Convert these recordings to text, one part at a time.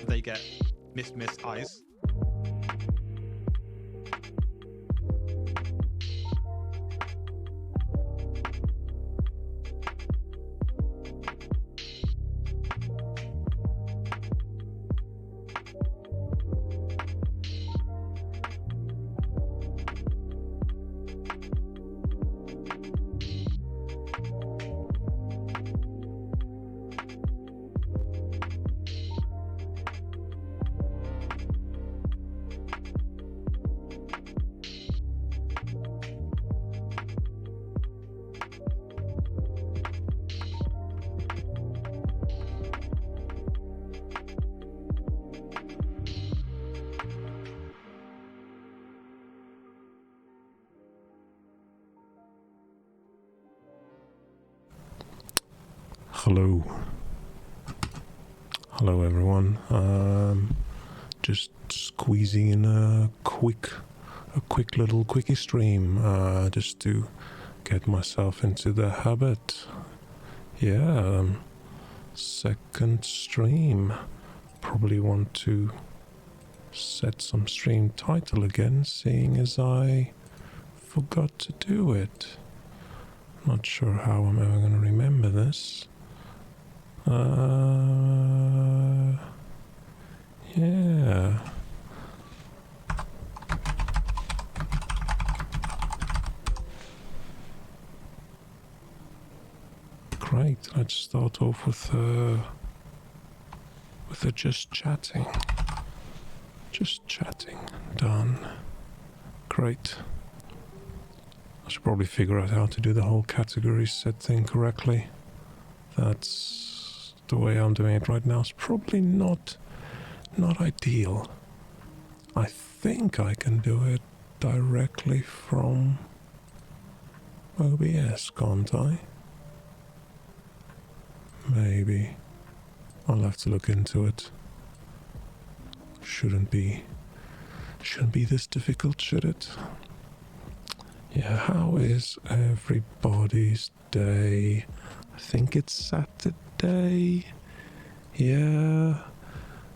They get miss eyes. Hello everyone. Just squeezing in a quick little quickie stream, just to get myself into the habit. Yeah, second stream. Probably want to set some stream title again, seeing as I forgot to do it. Not sure how I'm ever going to remember this. Yeah. Great, let's start off with a just chatting. Just chatting. Done. Great. I should probably figure out how to do the whole category set thing correctly. That's the way I'm doing it right now. It's probably not ideal. I think I can do it directly from OBS, can't I? Maybe. I'll have to look into it. Shouldn't be this difficult, should it? Yeah, how is everybody's day? I think it's Saturday. Yeah.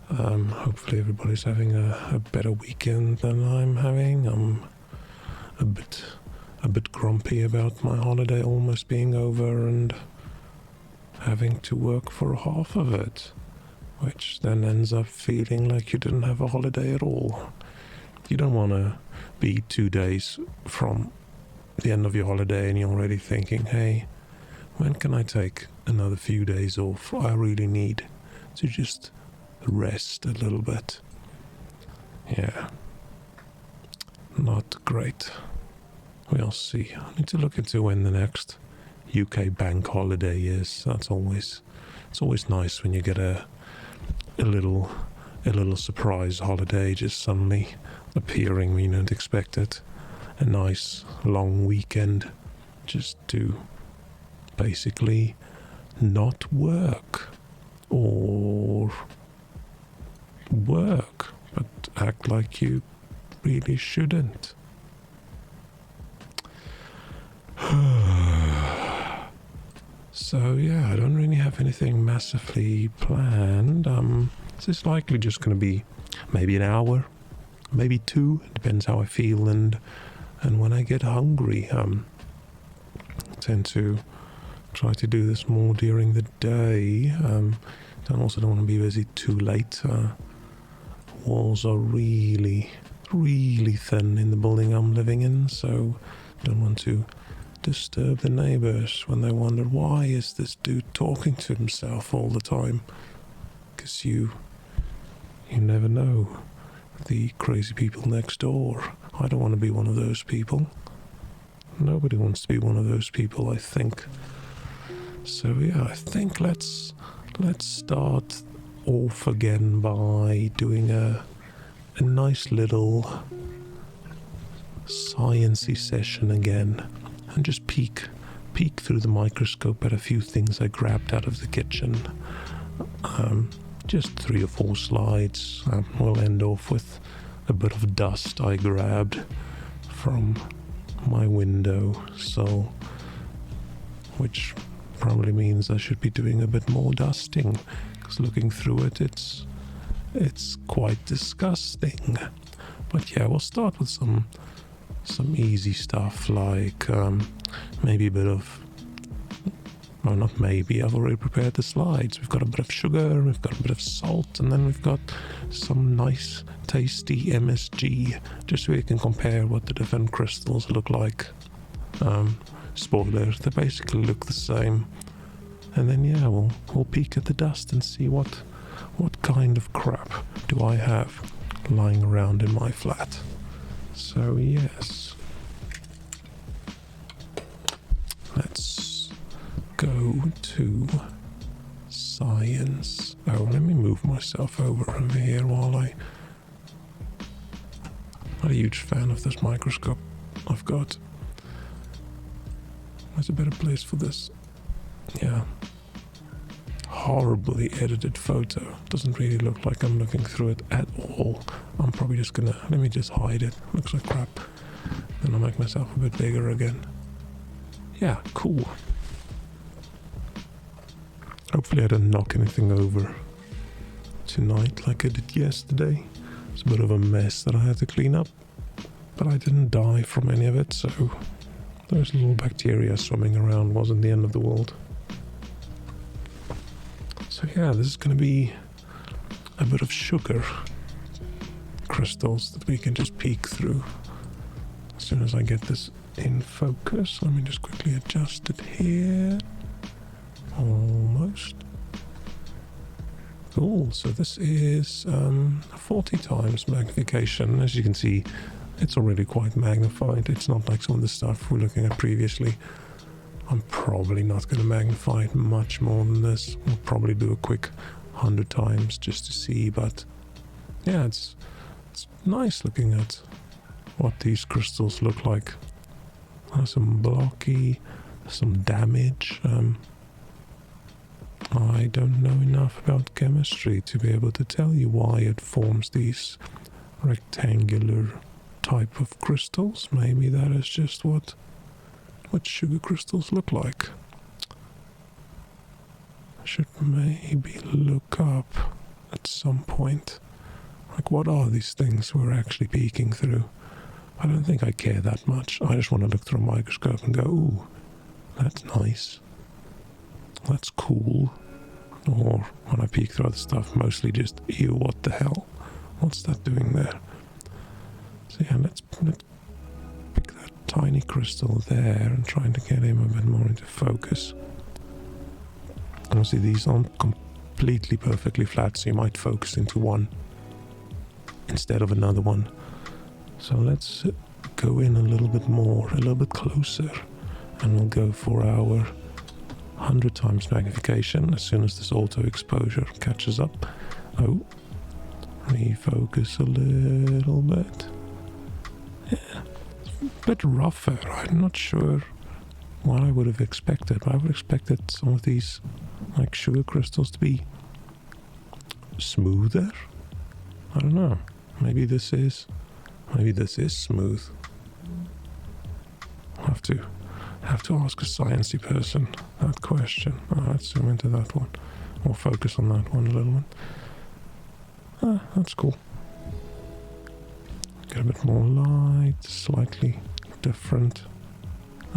Hopefully everybody's having a better weekend than I'm having. I'm a bit grumpy about my holiday almost being over and having to work for half of it, which then ends up feeling like you didn't have a holiday at all. You don't want to be 2 days from the end of your holiday and you're already thinking, hey, when can I take another few days off? I really need to just rest a little bit. Yeah. Not great. We'll see. I need to look into when the next UK bank holiday is. It's always nice when you get a little surprise holiday just suddenly appearing when you don't expect it. A nice long weekend just to basically not work or work, but act like you really shouldn't. So yeah, I don't really have anything massively planned. This is likely just going to be maybe an hour, maybe 2. It depends how I feel and when I get hungry. I tend to try to do this more during the day. I also don't want to be busy too late. Walls are really thin in the building I'm living in, so I don't want to disturb the neighbors when they wonder, why is this dude talking to himself all the time? Because you never know. the crazy people next door. I don't want to be one of those people. Nobody wants to be one of those people, I think. So yeah, I think let's start off again by doing a nice little sciencey session again, and just peek through the microscope at a few things I grabbed out of the kitchen. Just 3 or 4 slides. We'll end off with a bit of dust I grabbed from my window, so which probably means I should be doing a bit more dusting, because looking through it, it's quite disgusting. But yeah, we'll start with some easy stuff, like maybe a bit of, well, not maybe, I've already prepared the slides. We've got a bit of sugar, we've got a bit of salt, and then we've got some nice tasty MSG, just so we can compare what the different crystals look like. Spoilers, they basically look the same. And then yeah, we'll peek at the dust and see what kind of crap do I have lying around in my flat. So yes, let's go to science. Oh, let me move myself over here while I'm not a huge fan of this microscope I've got. Where's a better place for this? Yeah. Horribly edited photo. Doesn't really look like I'm looking through it at all. I'm probably just gonna, let me just hide it. Looks like crap. Then I'll make myself a bit bigger again. Yeah, cool. Hopefully I didn't knock anything over tonight like I did yesterday. It's a bit of a mess that I had to clean up, but I didn't die from any of it, so those little bacteria swimming around wasn't the end of the world. So yeah, this is going to be a bit of sugar crystals that we can just peek through. As soon as I get this in focus, let me just quickly adjust it here. Almost. Cool, so this is 40 times magnification. As you can see, it's already quite magnified. It's not like some of the stuff we're looking at previously. I'm probably not going to magnify it much more than this. We'll probably do a quick 100 times just to see, but yeah, it's nice looking at what these crystals look like. Some blocky, some damage. I don't know enough about chemistry to be able to tell you why it forms these rectangular type of crystals. Maybe that is just what sugar crystals look like. I should maybe look up at some point, like, what are these things we're actually peeking through? I don't think I care that much. I just want to look through a microscope and go, ooh, that's nice, that's cool. Or when I peek through other stuff, mostly just, ew, what the hell? What's that doing there? So yeah, let's pick that tiny crystal there and trying to get him a bit more into focus. Obviously these aren't completely perfectly flat, so you might focus into one instead of another one. So let's go in a little bit more, a little bit closer, and we'll go for our 100 times magnification as soon as this auto exposure catches up. Oh, refocus a little bit. Yeah, a bit rougher. I'm not sure what I would have expected, but I would have expected some of these, like, sugar crystals to be smoother. I don't know. Maybe this is smooth. I'll have to ask a sciencey person that question. Let's zoom into that one, or focus on that one a little bit. That's cool. Get a bit more light, slightly different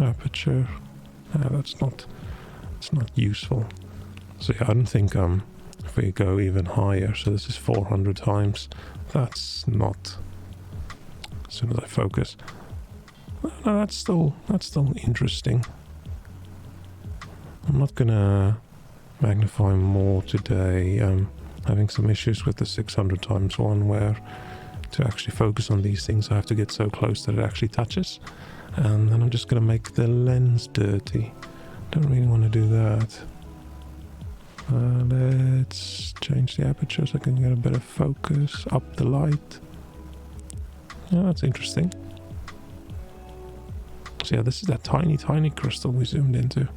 aperture. It's not useful. So yeah, I don't think if we go even higher, so this is 400 times, that's not, as soon as I focus, no, that's still interesting. I'm not gonna magnify more today. Having some issues with the 600 times one where to actually focus on these things, I have to get so close that it actually touches. And then I'm just going to make the lens dirty. Don't really want to do that. Let's change the aperture so I can get a better focus. Up the light. Yeah, that's interesting. So yeah, this is that tiny, tiny crystal we zoomed into.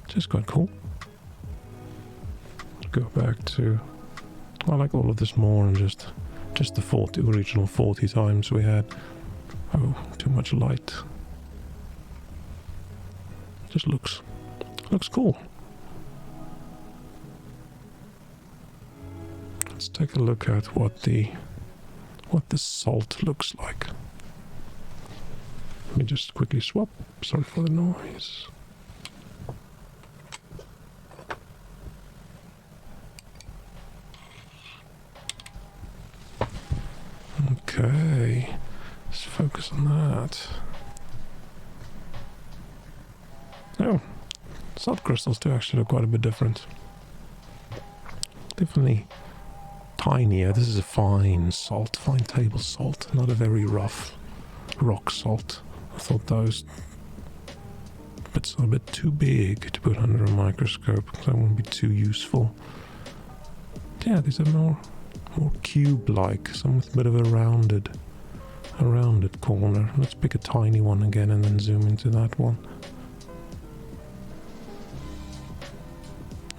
Which is quite cool. Go back to... I like all of this more than just the original 40 times we had. Oh, too much light. Just looks cool. Let's take a look at what the salt looks like. Let me just quickly swap. Sorry for the noise. Okay, let's focus on that. Oh, salt crystals do actually look quite a bit different. Definitely tinier. This is a fine salt, fine table salt, not a very rough rock salt. I thought those bits are a bit too big to put under a microscope, because that won't be too useful. Yeah, these are more cube-like, some with a bit of a rounded corner. Let's pick a tiny one again and then zoom into that one.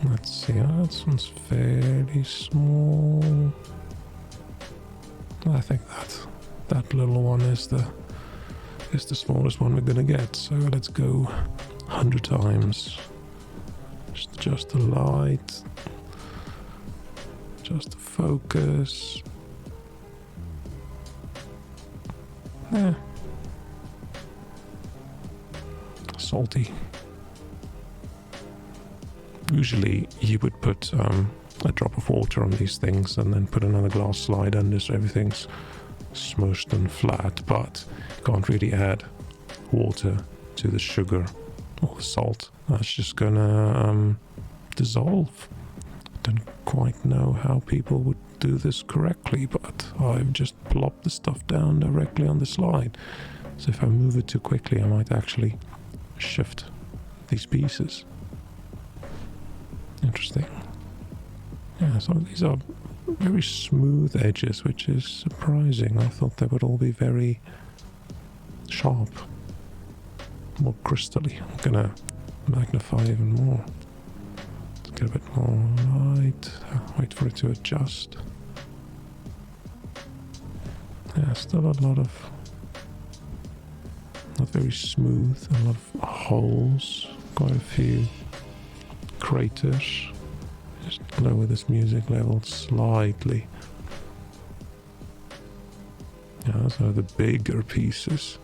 Let's see, this one's fairly small. I think that little one is the smallest one we're gonna get. So let's go 100 times. Just adjust the light. Just the focus. Yeah. Salty. Usually you would put a drop of water on these things and then put another glass slide under so everything's smushed and flat, but you can't really add water to the sugar or the salt. That's just gonna dissolve. Don't quite know how people would do this correctly, but I've just plopped the stuff down directly on the slide. So if I move it too quickly, I might actually shift these pieces. Interesting. Yeah, some of these are very smooth edges, which is surprising. I thought they would all be very sharp, more crystally. I'm gonna magnify even more. Let's get a bit more light. Wait for it to adjust. Yeah, still a lot of not very smooth, a lot of holes, quite a few craters. Just lower this music level slightly. Yeah, those are the bigger pieces.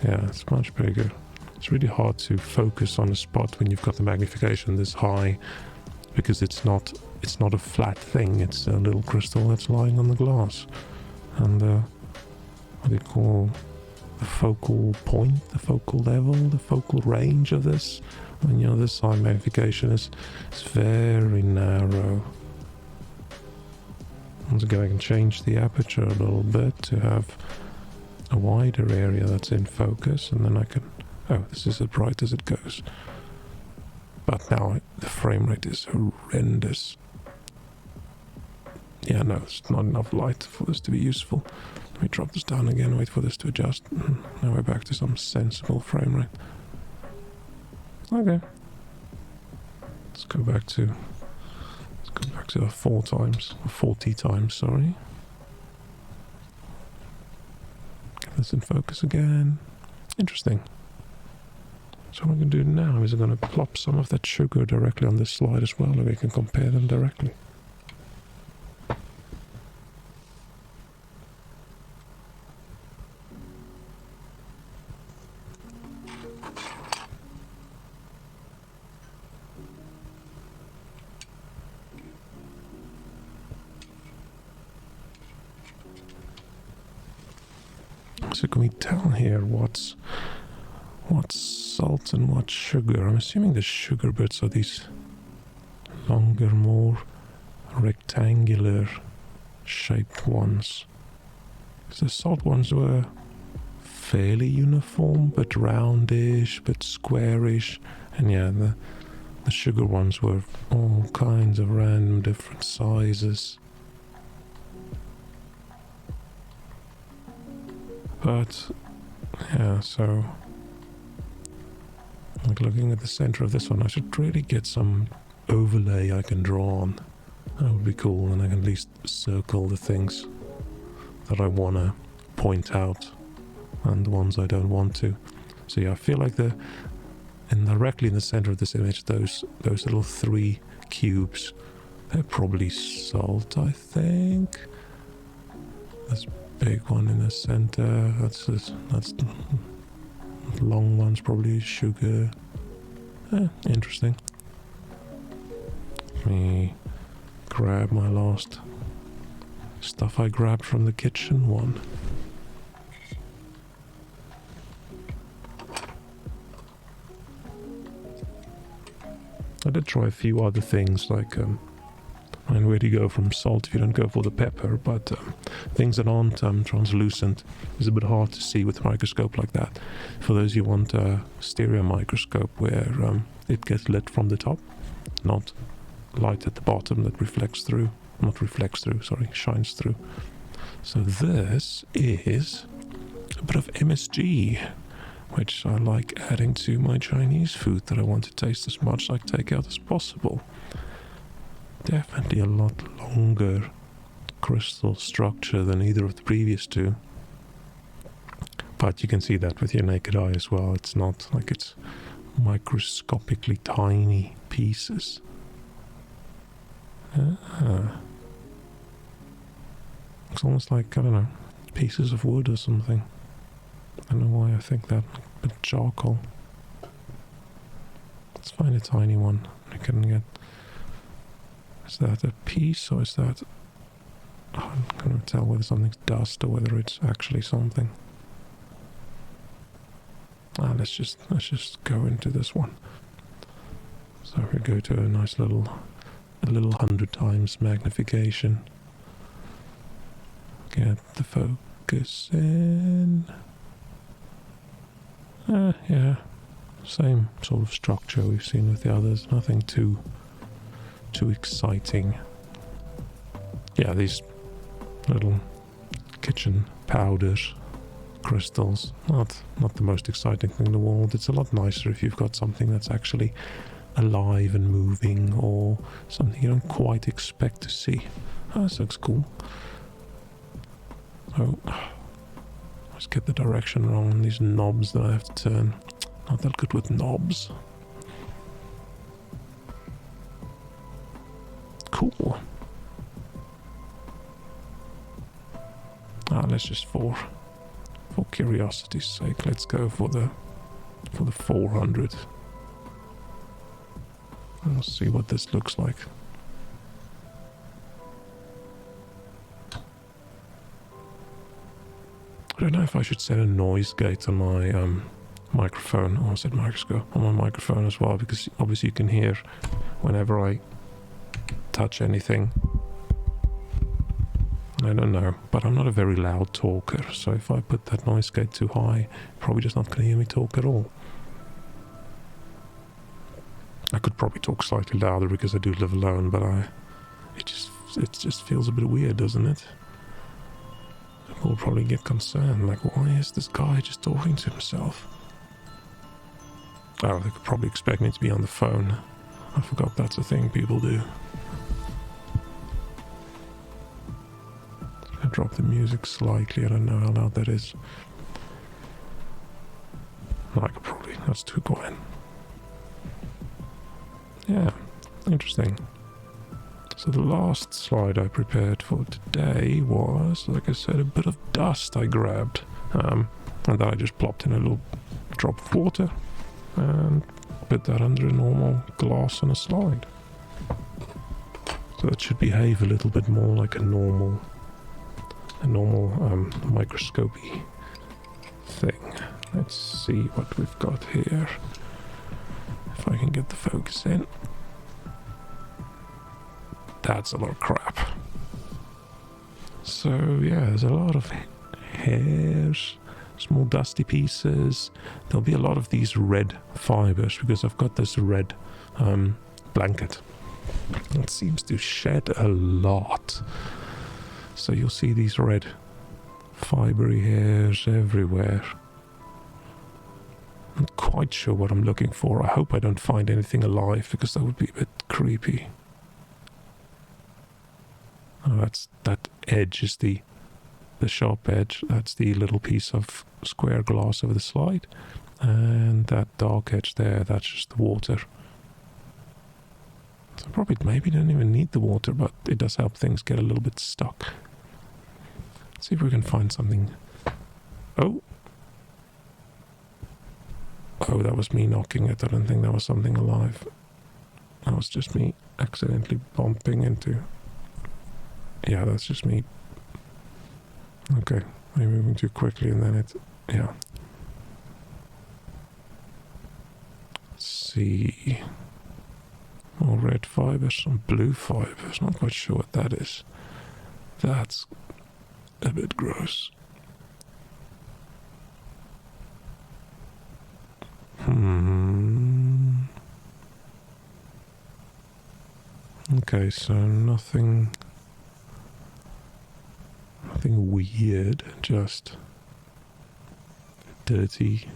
Yeah, it's much bigger. It's really hard to focus on a spot when you've got the magnification this high, because it's not a flat thing. It's a little crystal that's lying on the glass, and what do you call the focal point, the focal level, the focal range of this? And this high magnification is very narrow. Once again, I can change the aperture a little bit to have a wider area that's in focus, and then I can... Oh, this is as bright as it goes. But now the frame rate is horrendous. Yeah, no, it's not enough light for this to be useful. Let me drop this down again, wait for this to adjust. Now we're back to some sensible frame rate. Okay. Let's go back to 40 times, sorry. Get this in focus again. Interesting. So what I'm going to do now is I'm going to plop some of that sugar directly on this slide as well, and we can compare them directly. So can we tell here what's salt and what's sugar? I'm assuming the sugar bits are these longer, more rectangular shaped ones. Because the salt ones were fairly uniform, but roundish, but squarish. And yeah, the sugar ones were all kinds of random different sizes. But yeah, so like looking at the center of this one, I should really get some overlay I can draw on. That would be cool, and I can at least circle the things that I want to point out and the ones I don't want to. So yeah, I feel like directly in the center of this image, those little 3 cubes, they're probably salt, I think. This big one in the center, that's the long one's probably sugar. Interesting. Let me grab my last stuff I grabbed from the kitchen one. I did try a few other things, like where do you go from salt if you don't go for the pepper, but things that aren't translucent is a bit hard to see with a microscope like that. For those who want a stereo microscope where it gets lit from the top, not light at the bottom that shines through. So this is a bit of MSG, which I like adding to my Chinese food that I want to taste as much like takeout as possible. Definitely a lot longer crystal structure than either of the previous two. But you can see that with your naked eye as well. It's not like it's microscopically tiny pieces. It's almost like, I don't know, pieces of wood or something. I don't know why I think that, but charcoal. Let's find a tiny one. I can get. Is that a piece or is that? Oh, I'm gonna tell whether something's dust or whether it's actually something. Let's just go into this one. So we go to a nice little 100 times magnification. Get the focus in. Yeah, same sort of structure we've seen with the others. Nothing too exciting. Yeah, these little kitchen powders, crystals, not the most exciting thing in the world. It's a lot nicer if you've got something that's actually alive and moving, or something you don't quite expect to see. This looks cool. So let's get the direction wrong on these knobs that I have to turn. Not that good with knobs. Cool. Let's just for curiosity's sake, let's go for the 400. And we'll see what this looks like. I don't know if I should set a noise gate on my microphone, or set microscope on my microphone as well, because obviously you can hear whenever I touch anything. I don't know, but I'm not a very loud talker, so if I put that noise gate too high, probably just not going to hear me talk at all. I could probably talk slightly louder because I do live alone, but it just feels a bit weird, doesn't it? People will probably get concerned, like, why is this guy just talking to himself? Oh, they could probably expect me to be on the phone. I forgot that's a thing people do. I drop the music slightly, I don't know how loud that is. I could probably, that's too quiet. Yeah, interesting. So the last slide I prepared for today was, like I said, a bit of dust I grabbed. And then I just plopped in a little drop of water and put that under a normal glass on a slide. So it should behave a little bit more like a normal microscopy thing. Let's see what we've got here. If I can get the focus in. That's a lot of crap. So yeah, there's a lot of hairs, small dusty pieces. There'll be a lot of these red fibers because I've got this red blanket. It seems to shed a lot. So you'll see these red fibery hairs everywhere. I'm not quite sure what I'm looking for. I hope I don't find anything alive because that would be a bit creepy. Oh, that edge is the sharp edge. That's the little piece of square glass over the slide. And that dark edge there, that's just the water. So probably maybe don't even need the water, but it does help things get a little bit stuck. Let's see if we can find something. Oh, that was me knocking it. I don't think that was something alive. That was just me accidentally bumping into. Yeah, that's just me. Okay, I'm moving too quickly and then it. Yeah. Let's see. More red fibers, some blue fibers. Not quite sure what that is. That's a bit gross. Okay, so nothing weird, just dirty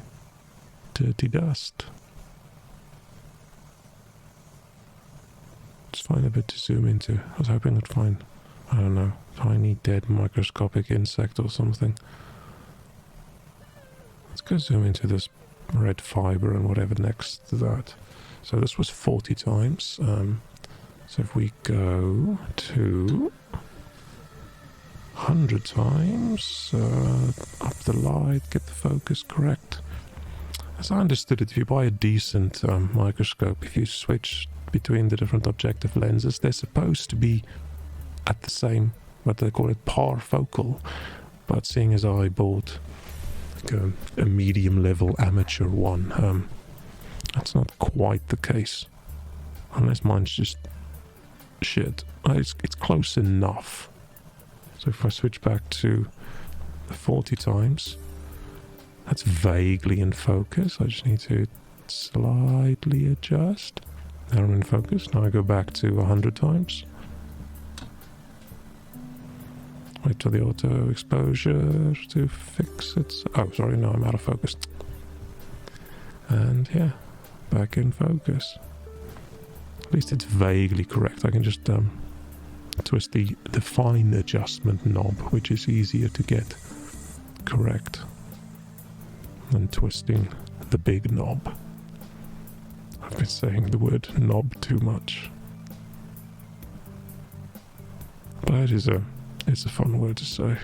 dust. Let's find a bit to zoom into. I was hoping I'd find, I don't know, tiny dead microscopic insect or something. Let's go zoom into this red fiber and whatever next to that. So this was 40 times. So if we go to 100 times, up the light, get the focus correct. As I understood it, if you buy a decent microscope, if you switch between the different objective lenses, they're supposed to be at the same, what they call it, par focal. But seeing as I bought like a medium level amateur one, that's not quite the case. Unless mine's just shit. It's close enough. So if I switch back to the 40 times, that's vaguely in focus. I just need to slightly adjust. Now I'm in focus. Now I go back to 100 times. Wait till the auto exposure to fix it. Oh, sorry, no, I'm out of focus. And yeah, back in focus. At least it's vaguely correct. I can just twist the fine adjustment knob, which is easier to get correct than twisting the big knob. I've been saying the word knob too much. But it's a fun word to say.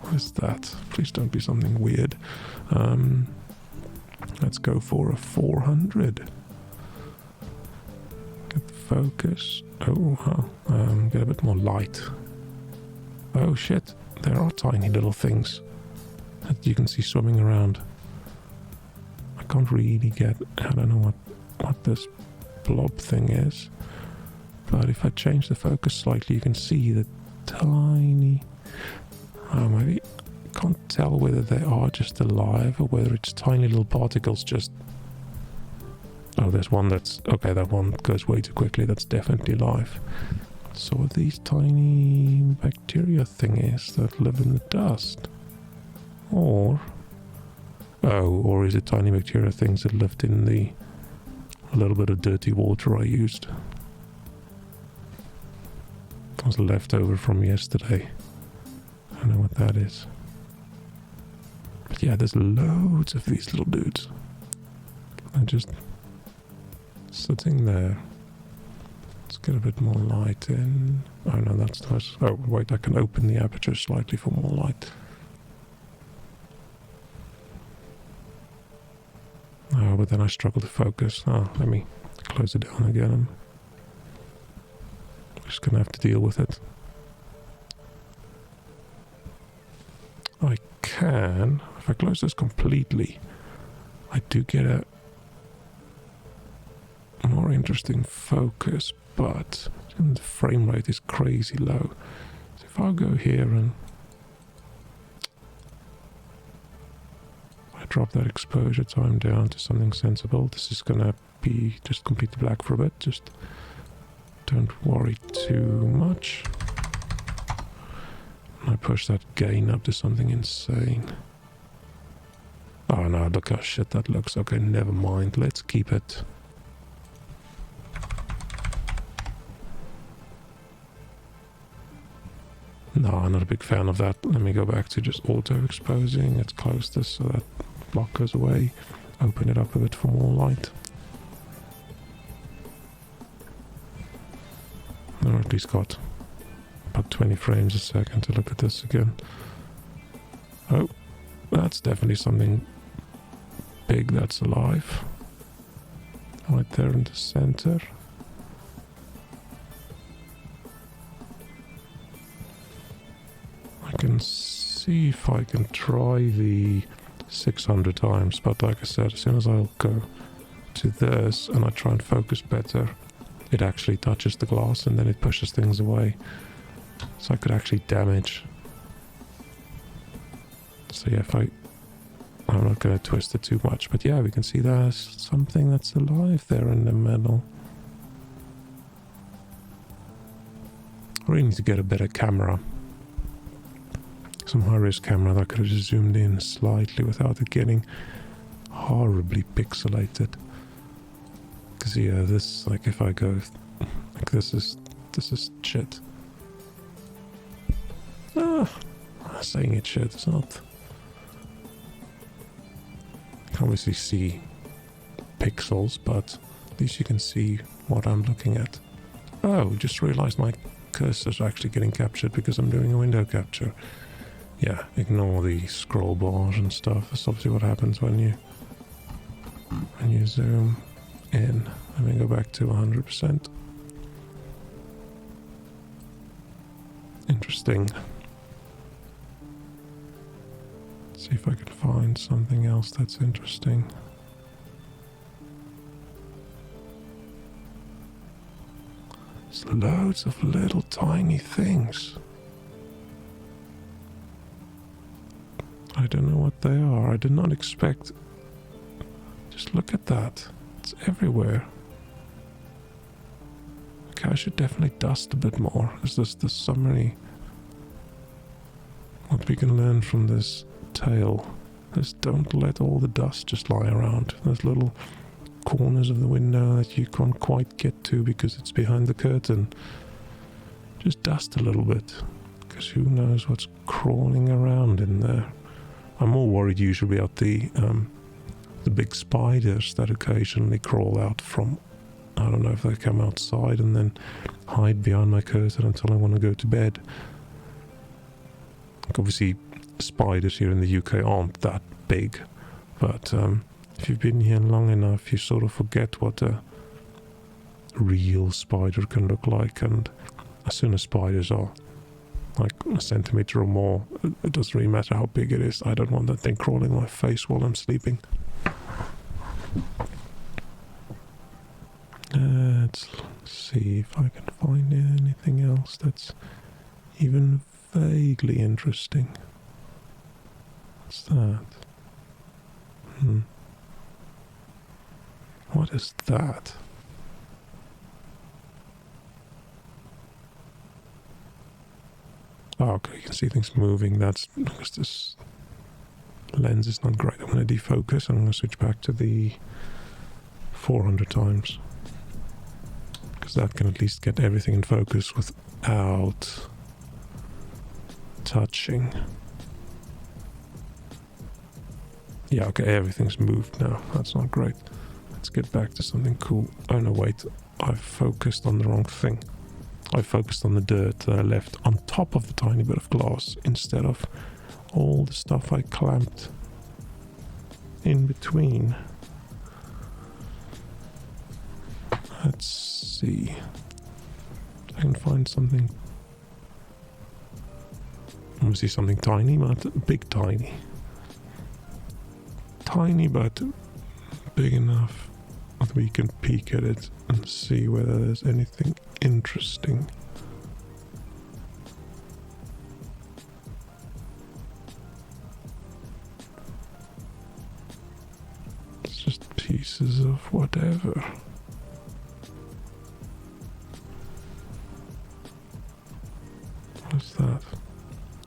What is that? Please don't be something weird. Let's go for a 400. Get the focus. Get a bit more light. Oh shit, there are tiny little things that you can see swimming around. I can't really get, I don't know what this blob thing is. But if I change the focus slightly, you can see the tiny... maybe can't tell whether they are just alive or whether it's tiny little particles just... Oh, there's one that's... Okay, that one goes way too quickly. That's definitely alive. So are these tiny bacteria thingies that live in the dust? Or... Oh, or is it tiny bacteria things that lived in the... a little bit of dirty water I used? It was leftover from yesterday. I don't know what that is. But yeah, there's loads of these little dudes. They're just sitting there. Let's get a bit more light in. Oh no, that's nice. Oh wait, I can open the aperture slightly for more light. Oh, but then I struggle to focus. Oh, let me close it down again. I'm just gonna have to deal with it. I can, if I close this completely, I do get a more interesting focus, but the frame rate is crazy low. So if if I go here and I drop that exposure time down to something sensible, this is gonna be just completely black for a bit. Just don't worry too much. And I push that gain up to something insane. Oh no, look how shit that looks. Okay, never mind. Let's keep it. No, I'm not a big fan of that. Let me go back to just auto-exposing. Let's close this so that block goes away. Open it up a bit for more light. Or at least got about 20 frames a second to look at this again. Oh, that's definitely something big that's alive. Right there in the center. I can see if I can try the 600 times, but like I said, as soon as I'll go to this and I try and focus better, it actually touches the glass and then it pushes things away. So I could actually damage. So yeah, I'm not going to twist it too much, but yeah, we can see there's something that's alive there in the middle. I really need to get a better camera. Some high-res camera that could have just zoomed in slightly without it getting horribly pixelated. Because yeah, this, like if I go, like this is shit. Saying it's shit, it's not. You can obviously see pixels, but at least you can see what I'm looking at. Oh, just realized my cursor's actually getting captured because I'm doing a window capture. Yeah, ignore the scroll bars and stuff. That's obviously what happens when you zoom in. Let me go back to 100%. Interesting. Let's see if I can find something else that's interesting. There's loads of little tiny things. I don't know what they are. I did not expect. Just look at that. It's everywhere. Okay, I should definitely dust a bit more. Is this the summary? What we can learn from this tale is don't let all the dust just lie around. There's little corners of the window that you can't quite get to because it's behind the curtain. Just dust a little bit, because who knows what's crawling around in there. I'm more worried usually about the big spiders that occasionally crawl out from, I don't know if they come outside and then hide behind my curtain until I want to go to bed. Like obviously spiders here in the UK aren't that big, but if you've been here long enough you sort of forget what a real spider can look like, and as soon as spiders are like a centimeter or more, it doesn't really matter how big it is. I don't want that thing crawling my face while I'm sleeping. Let's see if I can find anything else that's even vaguely interesting. What's that? What is that? Oh, okay, you can see things moving. That's because this lens is not great. I'm going to defocus and I'm going to switch back to the 400 times. Because that can at least get everything in focus without touching. Yeah, okay, everything's moved now. That's not great. Let's get back to something cool. Oh no, wait. I've focused on the wrong thing. I focused on the dirt that I left on top of the tiny bit of glass instead of all the stuff I clamped in between. Let's see. I can find something. Obviously something tiny, but big tiny. Tiny but big enough that we can peek at it and see whether there's anything interesting. pieces of whatever. What's that?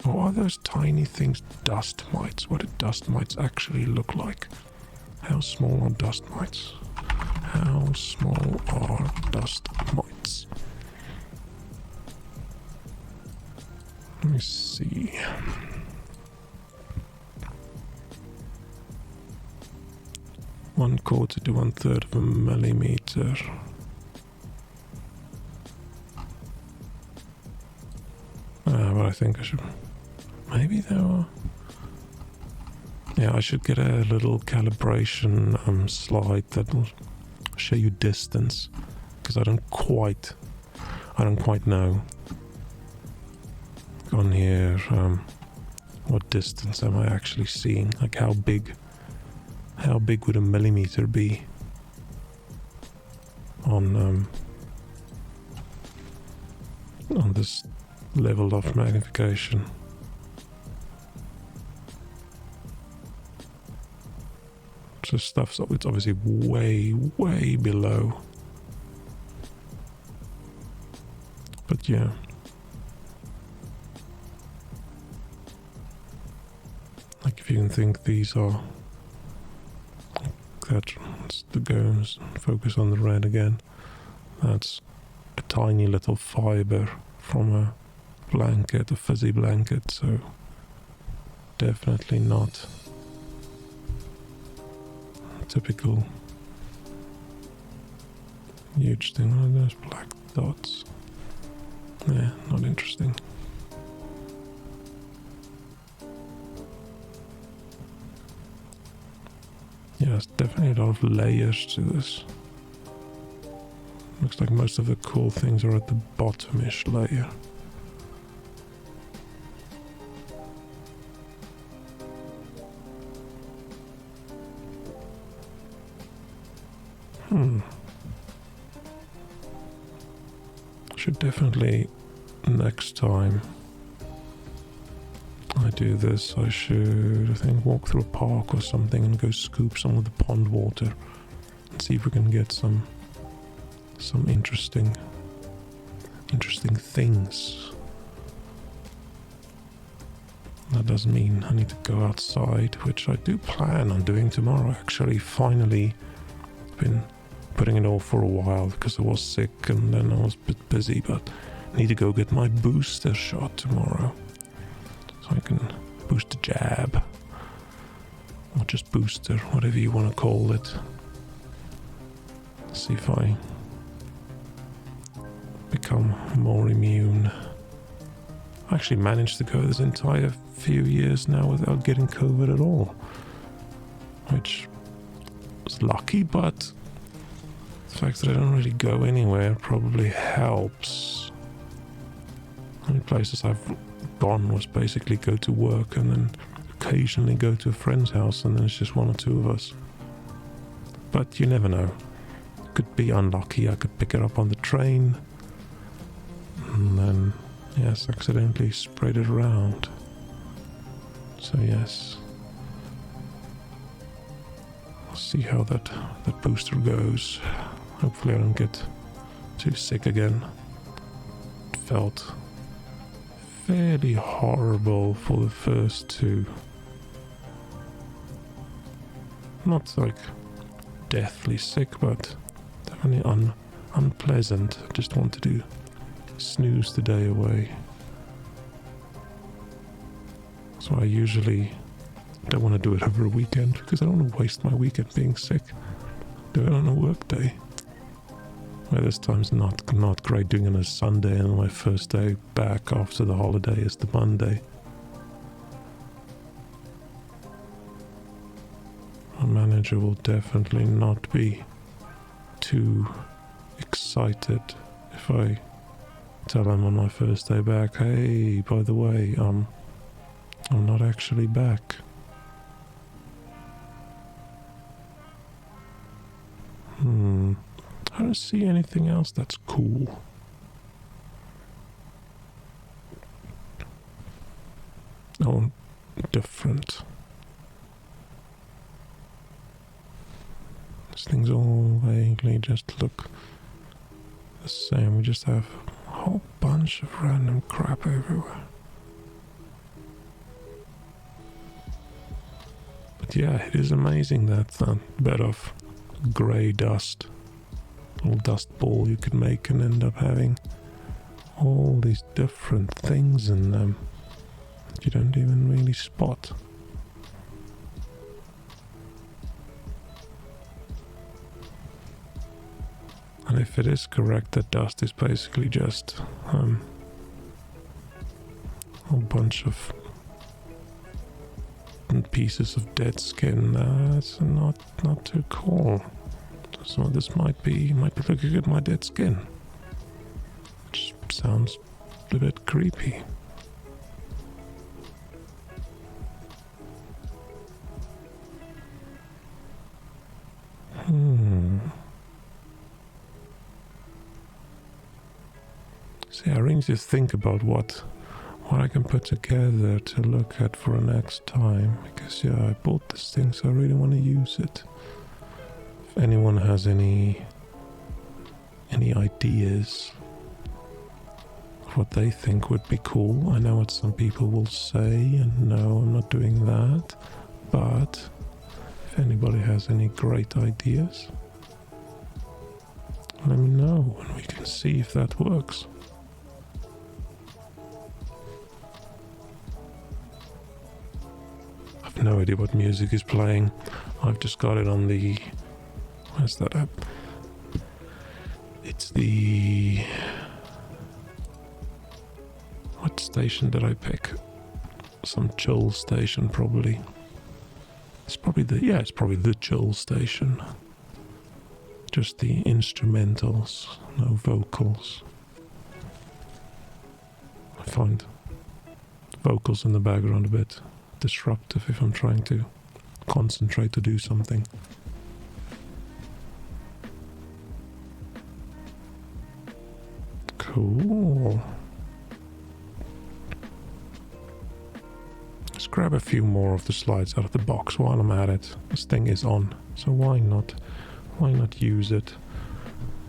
Oh, are those tiny things dust mites? What do dust mites actually look like? How small are dust mites? How small are dust mites? Let me see. One quarter to 1/3 of a millimeter. But I think I should... Maybe there are... Yeah, I should get a little calibration slide that will show you distance, because I don't quite know on here what distance am I actually seeing, like how big would a millimeter be on this level of magnification. So stuff, so it's obviously way below. But yeah. Like if you can think these are... That's the goes, focus on the red again. That's a tiny little fiber from a blanket, a fuzzy blanket, so definitely not typical huge thing. Oh, there's black dots. Yeah, not interesting. Yeah, there's definitely a lot of layers to this. Looks like most of the cool things are at the bottom-ish layer. Should definitely, next time I do this, I should, I think, walk through a park or something and go scoop some of the pond water and see if we can get some interesting things. That doesn't mean I need to go outside, which I do plan on doing tomorrow. Actually, finally, been putting it off for a while because I was sick and then I was a bit busy, but I need to go get my booster shot tomorrow. So I can boost the jab, or just booster, whatever you want to call it. See if I become more immune. I actually managed to go this entire few years now without getting COVID at all, which was lucky, but the fact that I don't really go anywhere probably helps. The only places I've gone was basically go to work and then occasionally go to a friend's house, and then it's just one or two of us. But you never know. Could be unlucky, I could pick it up on the train and then, yes, accidentally spread it around. So yes, we'll see how that booster goes. Hopefully I don't get too sick again. It felt fairly horrible for the first two. Not like deathly sick, but definitely unpleasant. I just wanted to snooze the day away. So I usually don't want to do it over a weekend because I don't want to waste my weekend being sick. Do it on a work day. Well, this time's not great doing it on a Sunday, and my first day back after the holiday is the Monday. My manager will definitely not be too excited if I tell him on my first day back, hey, by the way, I'm not actually back. I don't see anything else that's cool. Oh, different. These things all vaguely just look the same. We just have a whole bunch of random crap everywhere. But yeah, it is amazing that bed of grey dust, little dust ball you could make, and end up having all these different things in them that you don't even really spot. And if it is correct that dust is basically just a whole bunch of pieces of dead skin, that's not too cool. So this might be looking at my dead skin, which sounds a bit creepy. See, I really need to think about what I can put together to look at for next time, because yeah, I bought this thing, so I really want to use it. If anyone has any ideas of what they think would be cool, I know what some people will say, and no, I'm not doing that, but if anybody has any great ideas, let me know and we can see if that works. I've no idea what music is playing. I've just got it on the... Where's that app? It's the... What station did I pick? Some chill station, probably. It's probably the chill station. Just the instrumentals, no vocals. I find vocals in the background a bit disruptive if I'm trying to concentrate to do something. Cool. Let's grab a few more of the slides out of the box while I'm at it. This thing is on, so why not use it?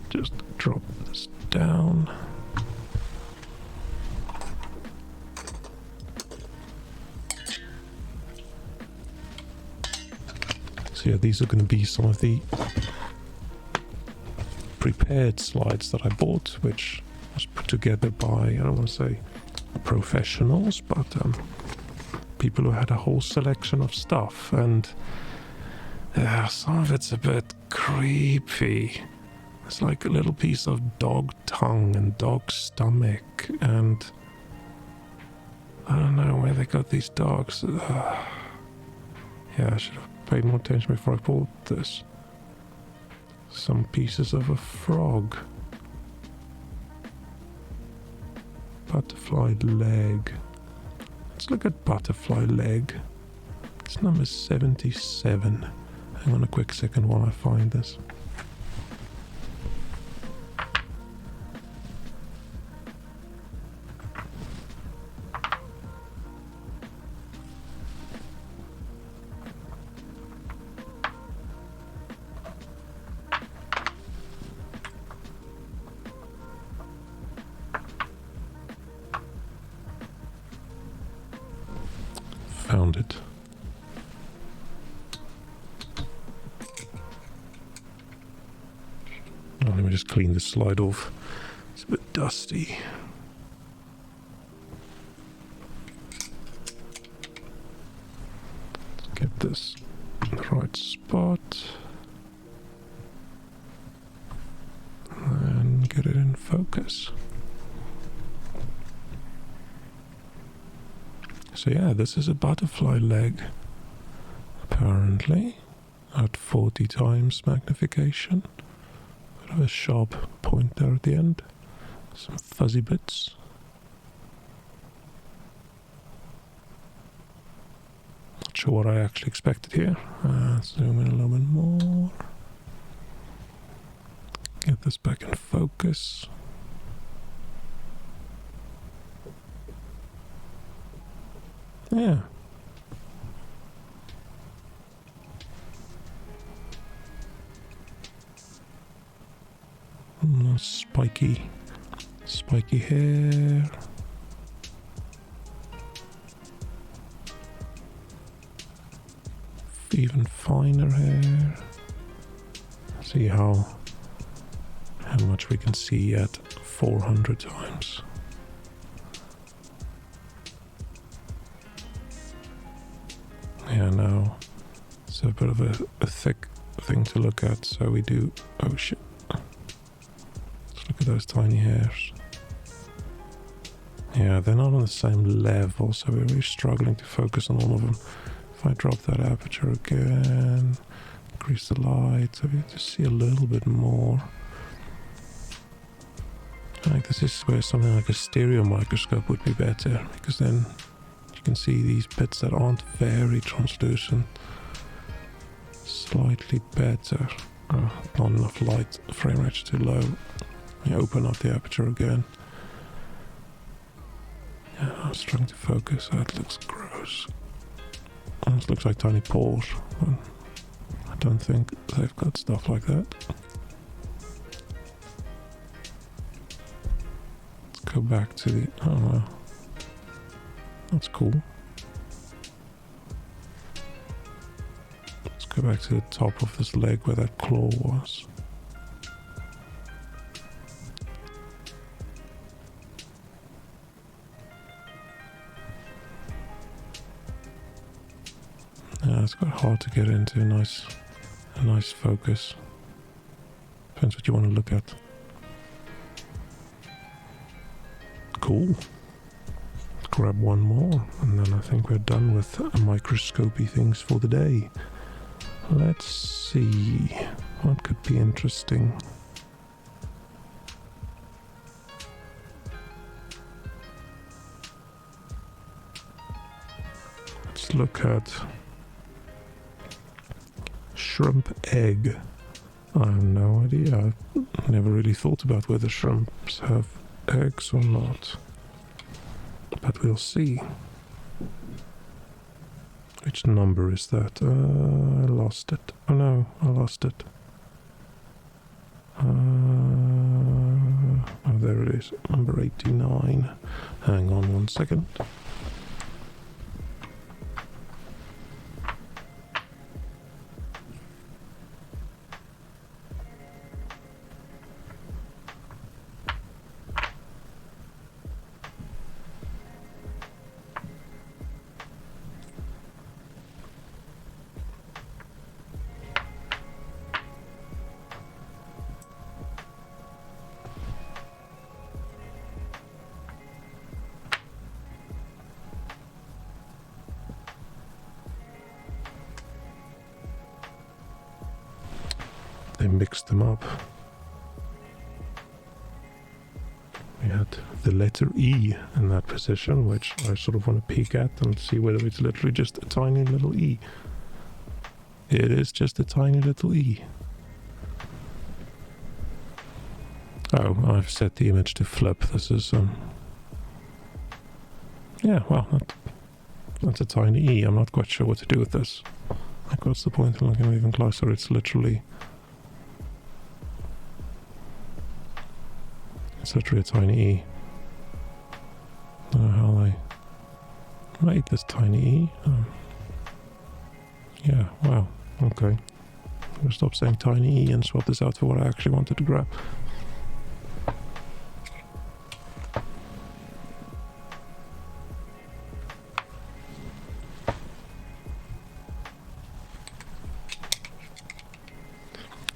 Just drop this down. So yeah, these are going to be some of the prepared slides that I bought, which was put together by, I don't want to say professionals, but people who had a whole selection of stuff, and some of it's a bit creepy. It's like a little piece of dog tongue and dog stomach, and I don't know where they got these dogs. Yeah, I should have paid more attention before I bought this. Some pieces of a frog. Butterfly leg. Let's look at butterfly leg. It's number 77. Hang on a quick second while I find this. Found it. Oh, let me just clean this slide off. It's a bit dusty. Let's get this in the right spot. And get it in focus. So yeah, this is a butterfly leg, apparently, at 40 times magnification. Bit of a sharp point there at the end. Some fuzzy bits. Not sure what I actually expected here. Zoom in a little bit more. Get this back in focus. Yeah. Spiky hair. Even finer hair. See how much we can see at 400 times. Yeah, now it's a bit of a thick thing to look at, so we do... Oh shit. Let's look at those tiny hairs. Yeah, they're not on the same level, so we're really struggling to focus on all of them. If I drop that aperture again, increase the light, so we just see a little bit more. Like this is where something like a stereo microscope would be better, because then you can see these bits that aren't very translucent slightly better. Not enough light, frame rate's too low. You open up the aperture again. Yeah, I was trying to focus, that looks gross. Almost looks like tiny paws. I don't think they've got stuff like that. Let's go back to the... Oh wow. That's cool. Let's go back to the top of this leg where that claw was. Yeah, it's quite hard to get into a nice focus. Depends what you want to look at. Cool. Grab one more, and then I think we're done with microscopy things for the day. Let's see what could be interesting. Let's look at shrimp egg. I have no idea. I've never really thought about whether shrimps have eggs or not. But we'll see. Which number is that? I lost it. Oh no, I lost it. Oh, there it is. Number 89. Hang on 1 second. They mixed them up. We had the letter E in that position, which I sort of want to peek at and see whether it's literally just a tiny little E. It is just a tiny little E. Oh, I've set the image to flip. This is, yeah, well, that's a tiny E. I'm not quite sure what to do with this. Like, what's the point in looking even closer? It's literally a tiny E. I don't know how they made this tiny E. Yeah, wow, okay. I'm gonna stop saying tiny E and swap this out for what I actually wanted to grab.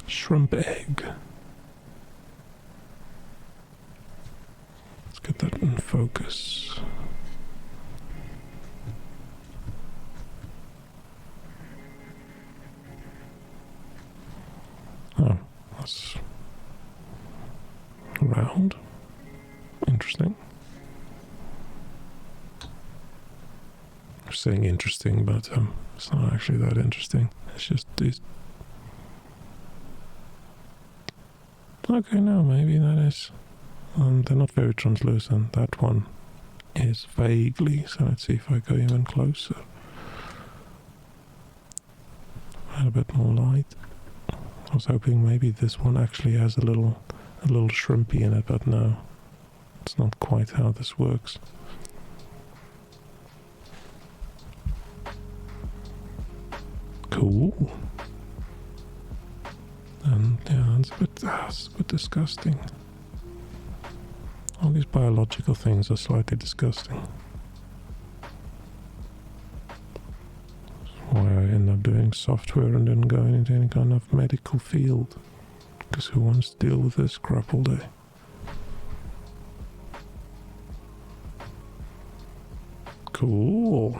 Shrimp egg. Get that in focus. Oh, that's round. Interesting. I'm saying interesting, but it's not actually that interesting. It's just this. Okay, no, maybe that is. They're not very translucent. That one is vaguely, so let's see if I go even closer. Add a bit more light. I was hoping maybe this one actually has a little a little shrimpy in it, but no, it's not quite how this works. Cool. And yeah, it's a bit disgusting. All these biological things are slightly disgusting. That's why I end up doing software and then going into any kind of medical field. Because who wants to deal with this crap all day? Cool.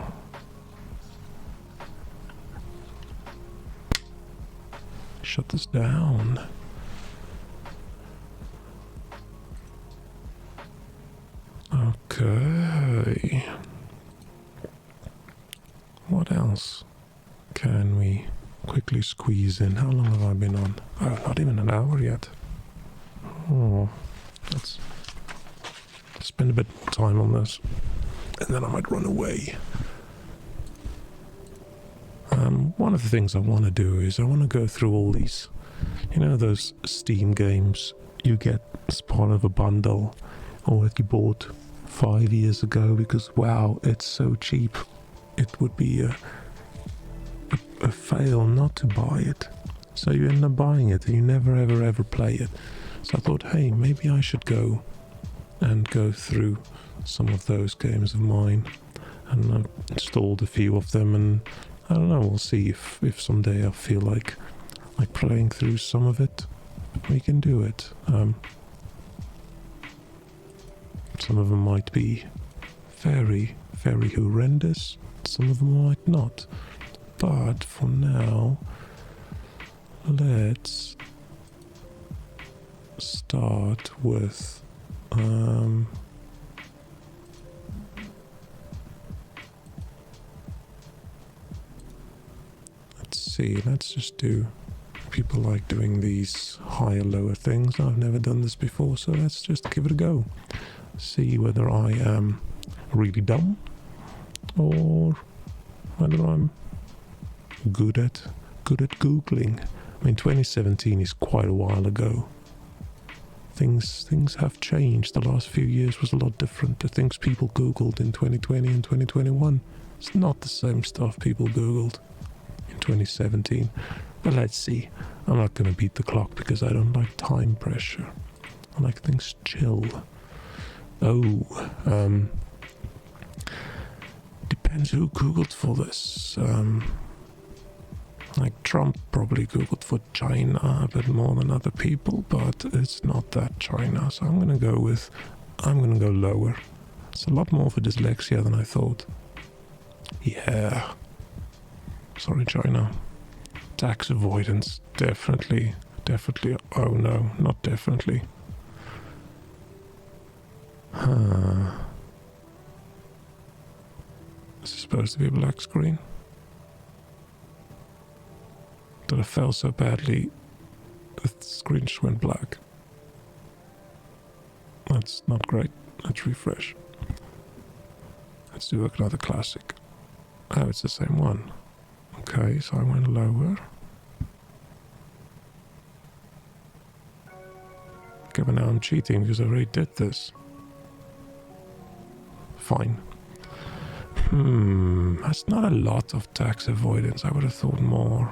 Shut this down. Okay. What else can we quickly squeeze in? How long have I been on? Oh, not even an hour yet. Oh, let's spend a bit of time on this, and then I might run away. One of the things I want to do is I want to go through all these, you know, those Steam games you get as part of a bundle, or that you bought 5 years ago because, wow, it's so cheap. It would be a fail not to buy it. So you end up buying it and you never ever play it. So I thought, hey, maybe I should go through some of those games of mine. And I've installed a few of them, and I don't know, we'll see if someday I feel like playing through some of it. We can do it. Some of them might be very, very horrendous. Some of them might not. But for now, let's start with let's just do, people like doing these higher lower things. I've never done this before, so let's just give it a go. See whether I am really dumb or whether I'm good at Googling. I mean, 2017 is quite a while ago. Things have changed. The last few years was a lot different. The things people Googled in 2020 and 2021, it's not the same stuff people Googled in 2017. But let's see. I'm not going to beat the clock because I don't like time pressure. I like things chill. Depends who Googled for this. Like Trump probably Googled for China a bit more than other people, but it's not that China. So I'm gonna go lower. It's a lot more for dyslexia than I thought. Yeah. Sorry, China. Tax avoidance, definitely. Oh no, not definitely. This is supposed to be a black screen. That I fell so badly, the screen just went black. That's not great. Let's refresh. Let's do another classic. Oh, it's the same one. Okay, so I went lower. Okay, but now I'm cheating because I already did this. Fine. That's not a lot of tax avoidance. I would have thought more.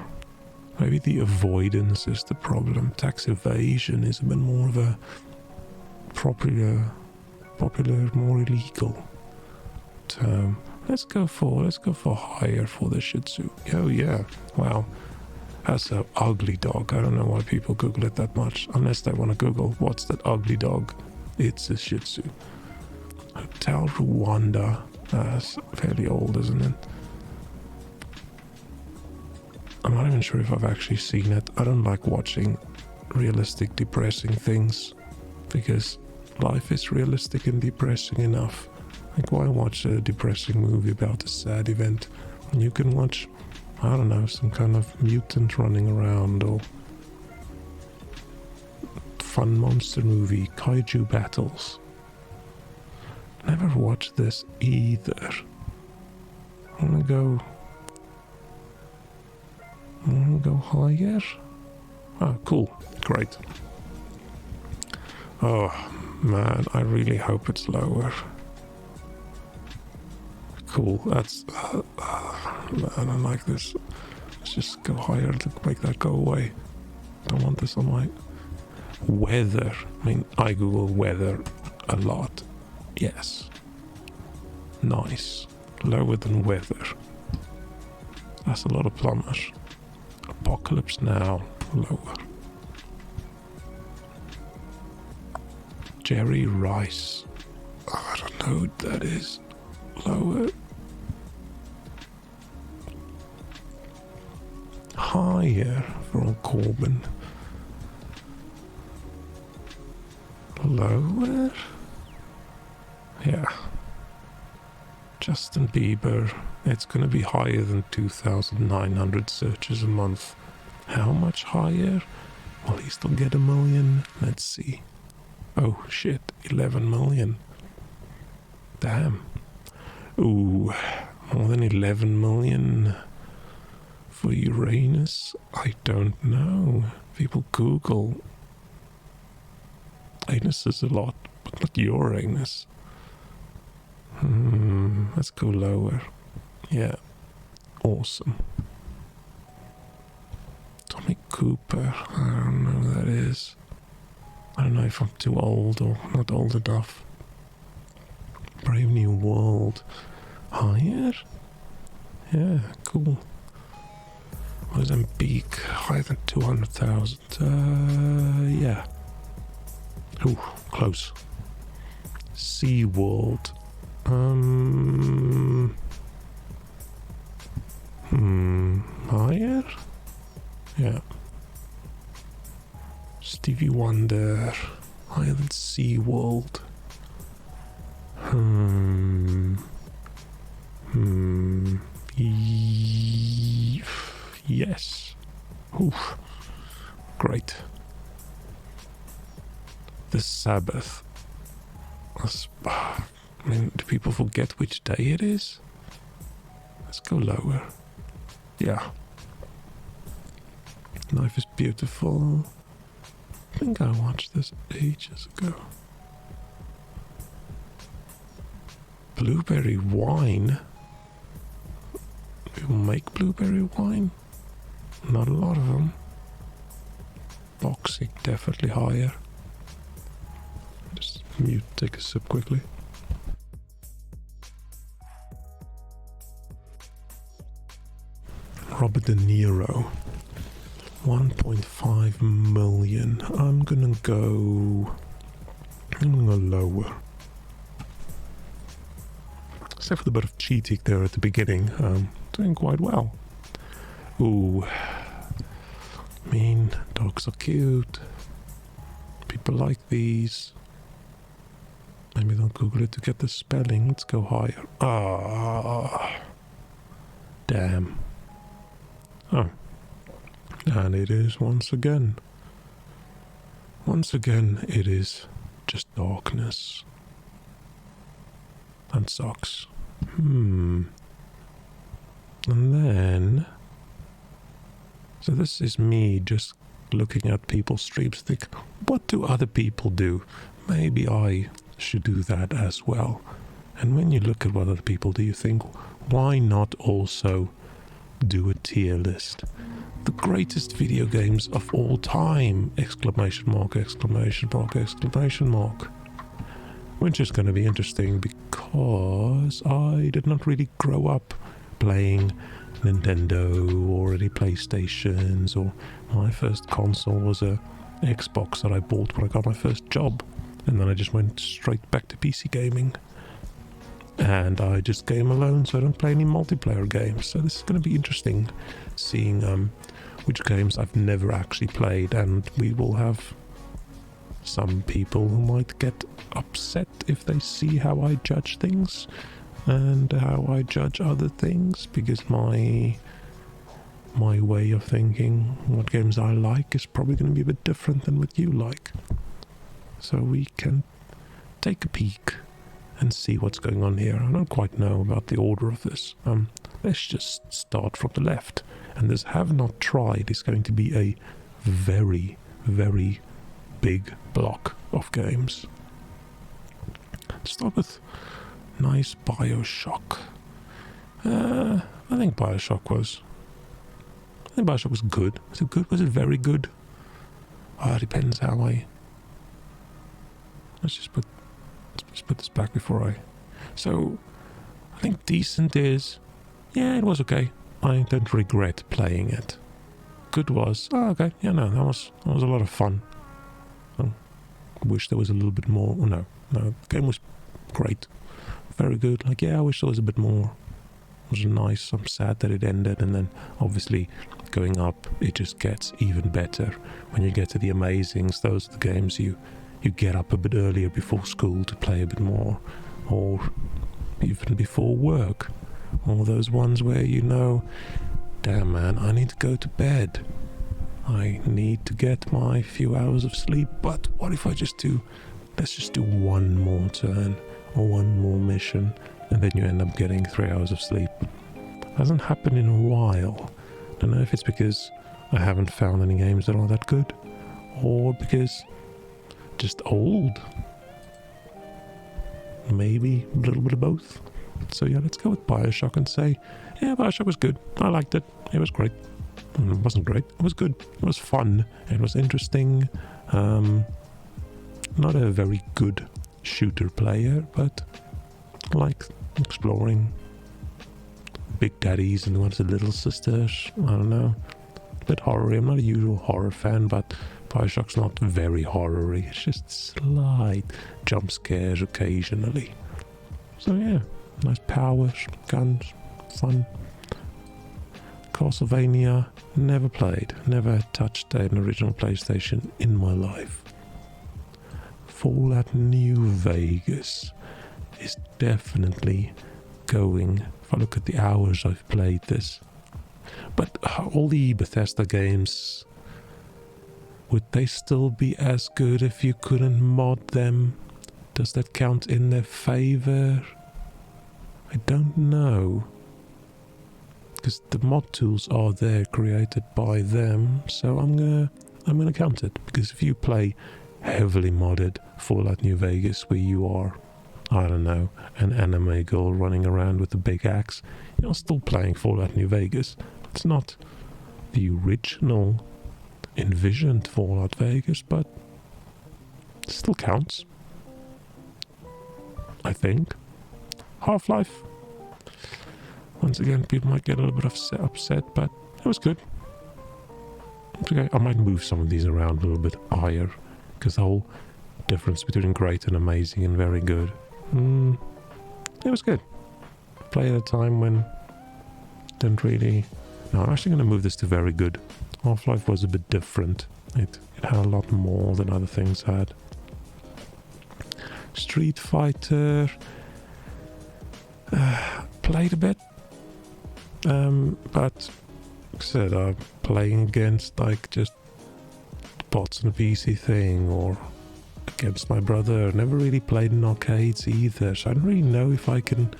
Maybe the avoidance is the problem. Tax evasion is a bit more of a popular, more illegal term. Let's go for higher for the Shih Tzu. Oh yeah, wow. That's an ugly dog. I don't know why people Google it that much. Unless they want to Google, what's that ugly dog? It's a Shih Tzu. Hotel Rwanda. That's fairly old, isn't it? I'm not even sure if I've actually seen it. I don't like watching realistic, depressing things because life is realistic and depressing enough. Like, why watch a depressing movie about a sad event when you can watch, I don't know, some kind of mutant running around or fun monster movie, kaiju battles. Never watched this either. I'm gonna go higher. Oh, cool. Great. Oh man, I really hope it's lower. Cool, that's... man, I don't like this. Let's just go higher to make that go away. Don't want this on my... Weather. I mean, I Google weather a lot. Yes. Nice. Lower than weather. That's a lot of plumbers. Apocalypse Now. Lower. Jerry Rice. Oh, I don't know what that is. Lower. Higher for old Corbin. Lower? Yeah. Justin Bieber. It's gonna be higher than 2,900 searches a month. How much higher? Will he still get 1 million? Let's see. Oh shit, 11 million. Damn. Ooh, more than 11 million for Uranus? I don't know. People Google. Anus is a lot, but not Uranus. Let's go lower. Yeah. Awesome. Tommy Cooper. I don't know who that is. I don't know if I'm too old or not old enough. Brave New World. Higher? Yeah, cool. Mozambique. Higher than 200,000. Yeah. Ooh, close. SeaWorld. Higher? Yeah. Stevie Wonder. Higher than SeaWorld. Yes. Oof. Great. The Sabbath. I mean, do people forget which day it is? Let's go lower. Yeah. Life is beautiful. I think I watched this ages ago. Blueberry wine? People make blueberry wine? Not a lot of them. Boxing, definitely higher. Just mute, take a sip quickly. Robert De Niro. 1.5 million. I'm gonna go lower. Except for the bit of cheating there at the beginning. Doing quite well. Ooh. I mean, dogs are cute. People like these. Maybe don't Google it to get the spelling. Let's go higher. Ah. Damn. Oh. And it is once again. Once again, it is just darkness. That sucks. And then... So this is me just looking at people's streams, think, what do other people do? Maybe I should do that as well. And when you look at what other people do, you think, why not also do a tier list? The greatest video games of all time! Exclamation mark, exclamation mark, exclamation mark. Which is going to be interesting because I did not really grow up playing Nintendo or any PlayStations, or my first console was a Xbox that I bought when I got my first job, and then I just went straight back to PC gaming. And I just game alone, so I don't play any multiplayer games. So this is going to be interesting, seeing which games I've never actually played, and we will have some people who might get upset if they see how I judge things and how I judge other things, because my way of thinking what games I like is probably going to be a bit different than what you like. So we can take a peek and see what's going on here. I don't quite know about the order of this. Let's just start from the left. And this have not tried is going to be a very, very big block of games. Start with nice Bioshock. I think Bioshock was good. Was it good? Was it very good? It depends how I... Let's just put this back before I... So, I think decent is... Yeah, it was okay. I don't regret playing it. Good was... Oh, okay. Yeah, no, that was a lot of fun. I wish there was a little bit more... Oh, no, the game was great. Very good. Like, yeah, I wish there was a bit more. It was nice. I'm sad that it ended, and then obviously going up, it just gets even better. When you get to the Amazings, those are the games you get up a bit earlier before school to play a bit more, or even before work. All those ones where you know, damn man, I need to go to bed. I need to get my few hours of sleep, but what if let's just do one more turn or one more mission, and then you end up getting 3 hours of sleep. Hasn't happened in a while. Don't know if it's because I haven't found any games that are that good, or because just old. Maybe a little bit of both. So yeah, let's go with Bioshock and say, yeah, Bioshock was good. I liked it. It was great. It wasn't great. It was good. It was fun. It was interesting. Not a very good shooter player, but I like exploring big daddies and what's the little sisters. I don't know. A bit horror-y. I'm not a usual horror fan, but Bioshock's not very horror-y. It's just slight jump scares occasionally. So yeah, nice powers, guns, fun. Castlevania, never played. Never touched an original PlayStation in my life. Fallout New Vegas is definitely going, if I look at the hours I've played this. But all the Bethesda games, would they still be as good if you couldn't mod them? Does that count in their favor? I don't know. Because the mod tools are there, created by them, so I'm gonna count it. Because if you play heavily modded Fallout New Vegas, where you are, I don't know, an anime girl running around with a big axe, you're still playing Fallout New Vegas. It's not the original envisioned Fallout Vegas, but it still counts. I think. Half-Life. Once again, people might get a little bit upset, but it was good. It's okay. I might move some of these around a little bit higher, because the whole difference between great and amazing and very good. It was good. Play at a time when didn't really... No, I'm actually going to move this to very good. Half-Life was a bit different. It had a lot more than other things had. Street Fighter... played a bit. But... Like I said, I'm playing against like just bots on a PC thing, or against my brother. Never really played in arcades either, so I don't really know if I can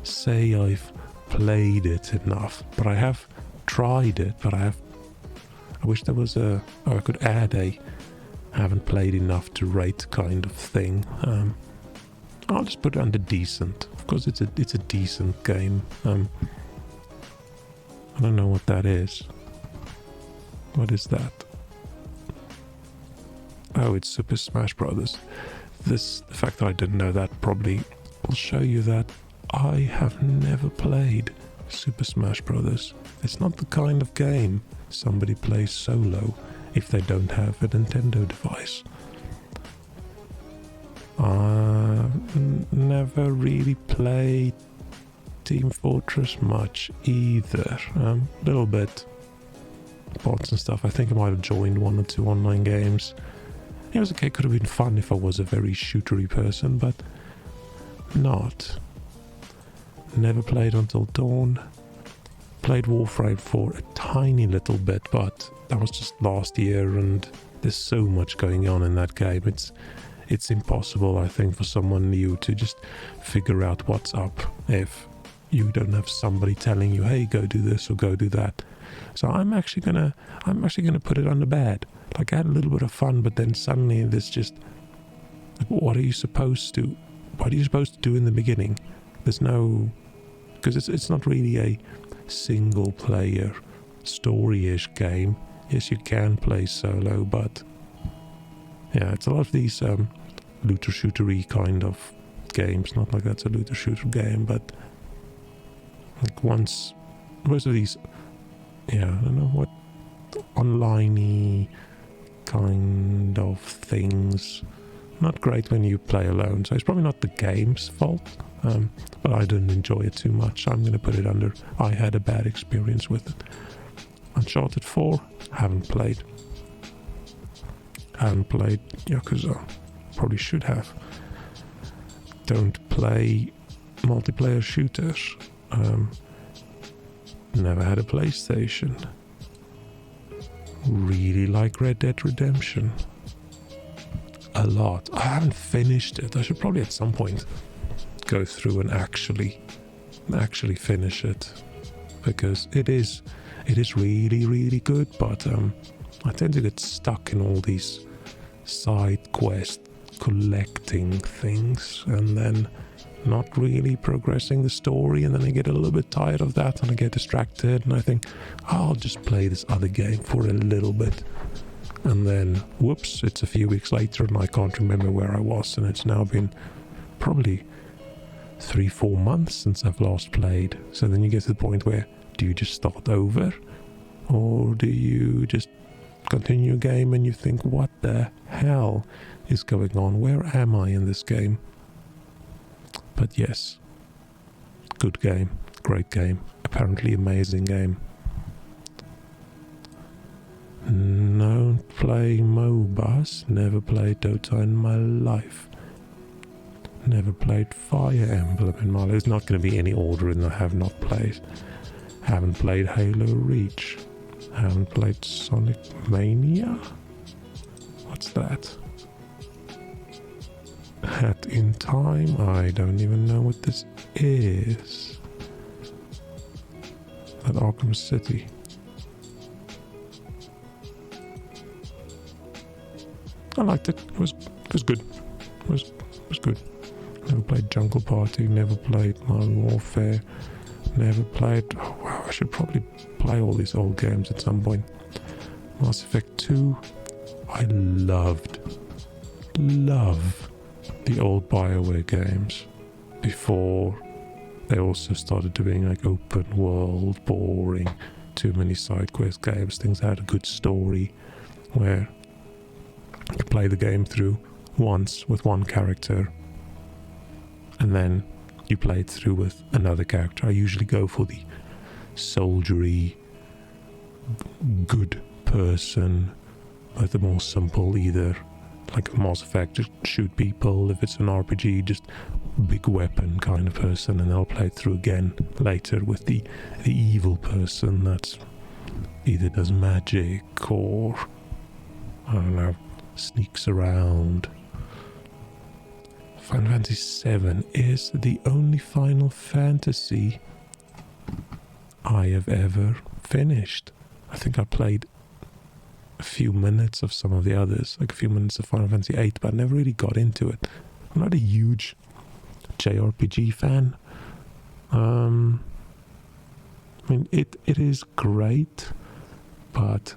say I've played it enough. But I have tried it, but I wish there was I could add a haven't played enough to rate kind of thing. I'll just put it under decent. Of course, it's a decent game. I don't know what that is. What is that? Oh, it's Super Smash Brothers. The fact that I didn't know that probably will show you that I have never played Super Smash Brothers. It's not the kind of game somebody plays solo if they don't have a Nintendo device. Never really played Team Fortress much either. Little bit bots and stuff. I think I might have joined 1 or 2 online games. It was okay, could have been fun if I was a very shootery person, but not. Never played Until Dawn. Played Warcraft for a tiny little bit, but that was just last year, and there's so much going on in that game. It's impossible, I think, for someone new to just figure out what's up if You don't have somebody telling you, hey, go do this or go do that. So I'm actually gonna put it under bad. Like, I had a little bit of fun, but then suddenly there's just, what are you supposed to do in the beginning? There's no, because it's not really a single player story-ish game. Yes, you can play solo, but yeah, it's a lot of these looter shootery kind of games. Not like that's a looter shooter game, but like most of these, yeah, I don't know what online-y kind of things. Not great when you play alone, so it's probably not the game's fault, but I didn't enjoy it too much. I'm going to put it under, I had a bad experience with it. Uncharted 4, haven't played Yakuza, probably should have. Don't play multiplayer shooters. Never had a PlayStation. Really like Red Dead Redemption. A lot. I haven't finished it. I should probably at some point go through and actually finish it, because it is really, really good, but I tend to get stuck in all these side quest collecting things and then not really progressing the story, and then I get a little bit tired of that and I get distracted and I think, I'll just play this other game for a little bit, and then whoops, it's a few weeks later and I can't remember where I was, and it's now been probably 3-4 months since I've last played. So then you get to the point where, do you just start over, or do you just continue a game and you think, what the hell is going on? Where am I in this game? But yes, good game, great game, apparently amazing game. Don't play MOBAs, never played Dota in my life. Never played Fire Emblem in my life. There's not going to be any order in I have not played. Haven't played Halo Reach. Haven't played Sonic Mania? What's that? Hat in Time? I don't even know what this is. At Arkham City. I liked it. It was good. It was good. Never played Jungle Party. Never played Modern Warfare. Never played. Oh wow! I should probably play all these old games at some point. Mass Effect 2. I love the old BioWare games before they also started doing like open world, boring, too many side quest games. Things that had a good story where you play the game through once with one character and then you play it through with another character. I usually go for the soldiery, good person, but the more simple, either like Mass Effect, just shoot people. If it's an RPG, just big weapon kind of person, and I'll play it through again later with the evil person that either does magic or, I don't know, sneaks around. Final Fantasy VII is the only Final Fantasy I have ever finished. I think I played a few minutes of some of the others, like a few minutes of Final Fantasy VIII, but I never really got into it. I'm not a huge JRPG fan. I mean, it is great, but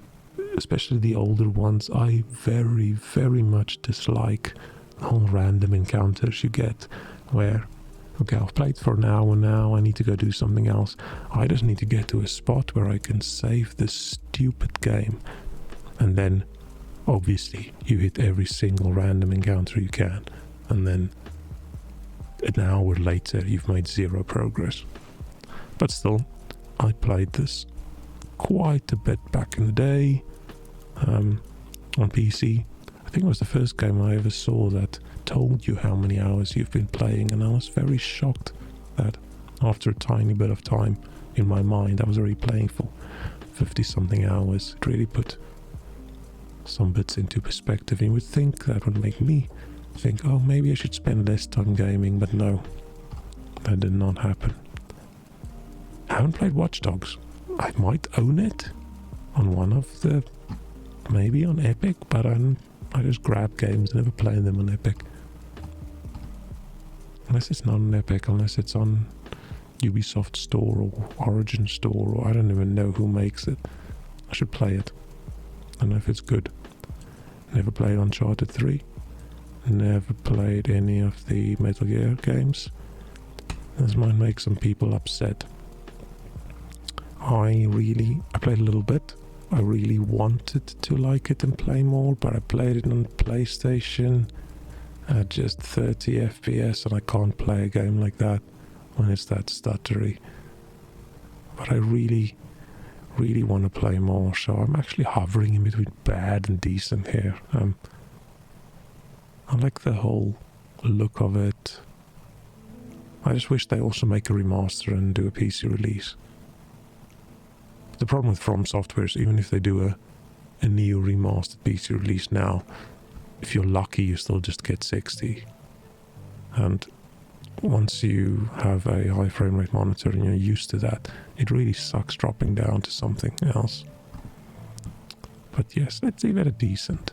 especially the older ones, I very, very much dislike the whole random encounters you get where, okay, I've played for an hour now, I need to go do something else. I just need to get to a spot where I can save this stupid game. And then, obviously, you hit every single random encounter you can. And then, an hour later, you've made zero progress. But still, I played this quite a bit back in the day. On PC. I think it was the first game I ever saw that told you how many hours you've been playing. And I was very shocked that after a tiny bit of time in my mind, I was already playing for 50-something hours. It really put some bits into perspective. You would think that would make me think, oh, maybe I should spend less time gaming, but no, that did not happen. haven't played Watch Dogs. I might own it on one of the... maybe on Epic, but I just grab games, never play them on Epic. Unless it's not on Epic, unless it's on Ubisoft Store or Origin Store, or I don't even know who makes it. I should play it. I don't know if it's good. Never played Uncharted 3. Never played any of the Metal Gear games. This might make some people upset. I played a little bit. I really wanted to like it and play more, but I played it on PlayStation at just 30 FPS, and I can't play a game like that when it's that stuttery. But I really want to play more, so I'm actually hovering in between bad and decent here. I like the whole look of it. I just wish they also make a remaster and do a PC release. The problem with From Software is even if they do a new remastered PC release now, if you're lucky you still just get 60. And once you have a high frame rate monitor and you're used to that, it really sucks dropping down to something else. But yes, let's leave it a decent.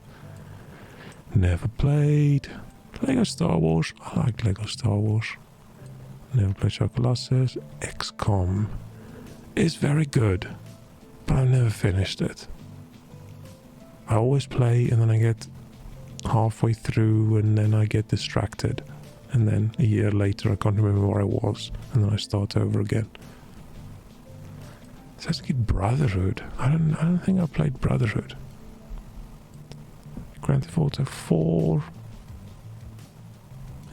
Never played Lego Star Wars. I like Lego Star Wars. Never played Chocolate. XCOM is very good, but I've never finished it. I always play and then I get halfway through and then I get distracted. And then a year later I can't remember where I was and then I start over again. Assassin's Creed Brotherhood. I don't think I played Brotherhood. Grand Theft Auto 4.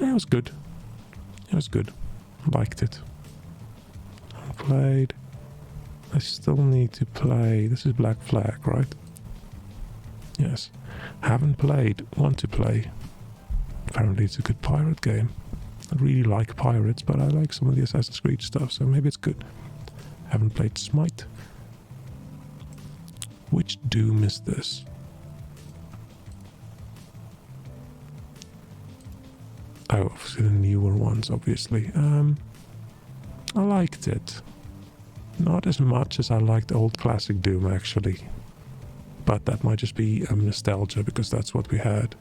Yeah, it was good. It was good. Liked it. I played. I still need to play. This is Black Flag, right? Yes. Haven't played. Want to play. Apparently it's a good pirate game. I really like pirates, but I like some of the Assassin's Creed stuff, so maybe it's good. Haven't played Smite. Which Doom is this? Oh, obviously the newer ones, obviously. I liked it. Not as much as I liked old classic Doom, actually. But that might just be nostalgia, because that's what we had.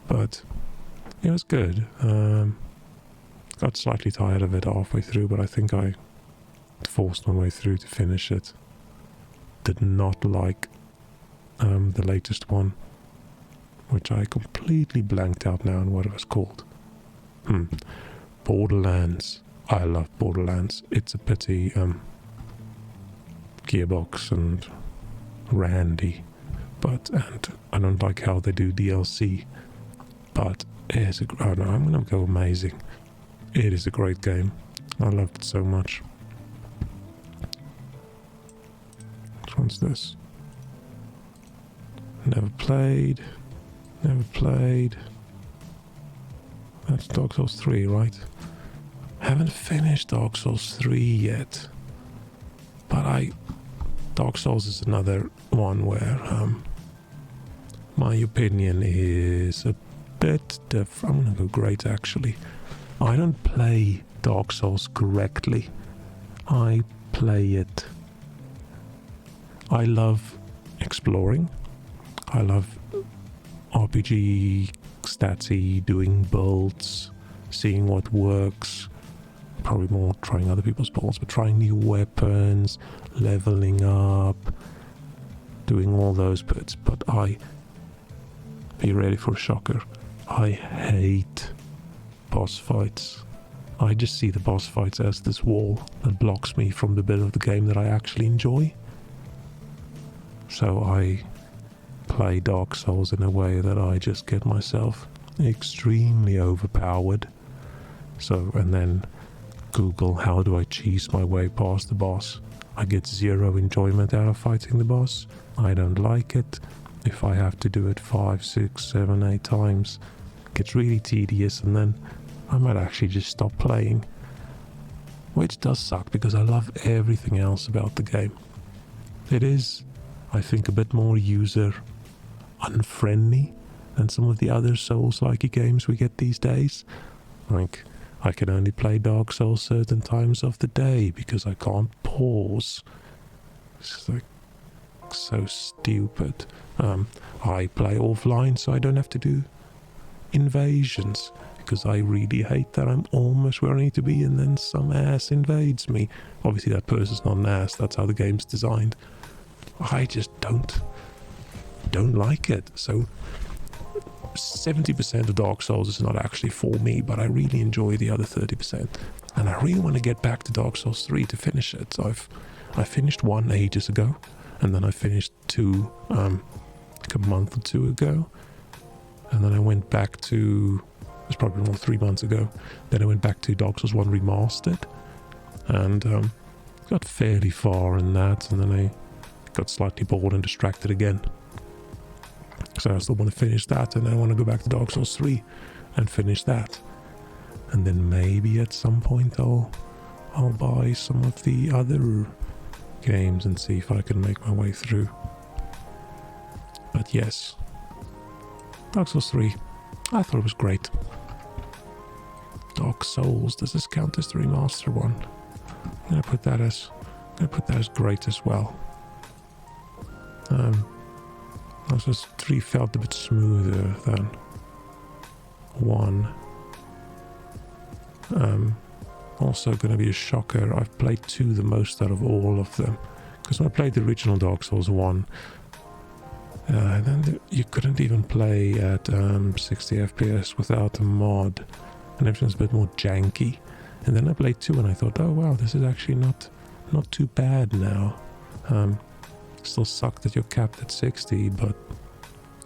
But it was good. Got slightly tired of it halfway through, but I think I forced my way through to finish it. Did not like the latest one, which I completely blanked out now on what it was called. Borderlands. I love Borderlands. It's a pity Gearbox and Randy, and I don't like how they do DLC, but it is I'm gonna go amazing. It is a great game. I loved it so much. Which one's this? Never played. That's Dark Souls 3, right? Haven't finished Dark Souls 3 yet. But Dark Souls is another one where my opinion is a bit different. I'm gonna go great, actually. I don't play Dark Souls correctly. I play it. I love exploring. I love RPG statsy, doing builds, seeing what works. Probably more trying other people's builds, but trying new weapons, leveling up, doing all those bits. But be ready for a shocker. I hate boss fights. I just see the boss fights as this wall that blocks me from the bit of the game that I actually enjoy. So I play Dark Souls in a way that I just get myself extremely overpowered. And then Google, how do I cheese my way past the boss? I get zero enjoyment out of fighting the boss. I don't like it. If I have to do it 5, 6, 7, 8 times, it gets really tedious, and then I might actually just stop playing. Which does suck, because I love everything else about the game. It is, I think, a bit more user unfriendly than some of the other Souls-like games we get these days. Like, I can only play Dark Souls certain times of the day because I can't pause. It's like so stupid. I play offline so I don't have to do invasions, because I really hate that I'm almost where I need to be and then some ass invades me. Obviously that person's not an ass, that's how the game's designed. I just don't like it. So 70% of Dark Souls is not actually for me, but I really enjoy the other 30%. And I really want to get back to Dark Souls 3 to finish it. So I finished 1 ages ago, and then I finished 2 like a month or 2 ago. And then I went back to, it was probably more 3 months ago, then I went back to Dark Souls 1 Remastered, and got fairly far in that, and then I got slightly bored and distracted again. So I still want to finish that, and then I want to go back to Dark Souls 3 and finish that. And then maybe at some point I'll buy some of the other games and see if I can make my way through. But yes, Dark Souls 3, I thought it was great. Dark Souls, does this count as the remaster one? I'm gonna put that as great as well. Dark Souls 3 felt a bit smoother than 1. Also gonna be a shocker, I've played 2 the most out of all of them. Because when I played the original Dark Souls 1, then you couldn't even play at 60 FPS without a mod, and everything's a bit more janky. And then I played 2 and I thought, oh wow, this is actually not too bad now. Still suck that you're capped at 60, but